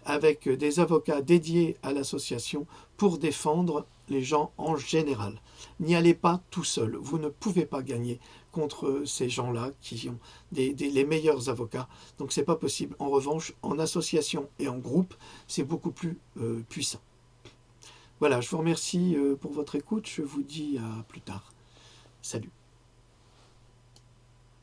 avec des avocats dédiés à l'association pour défendre les gens en général. N'y allez pas tout seul, vous ne pouvez pas gagner contre ces gens-là qui ont les meilleurs avocats, donc c'est pas possible. En revanche, en association et en groupe, c'est beaucoup plus puissant. Voilà, je vous remercie pour votre écoute, je vous dis à plus tard. Salut.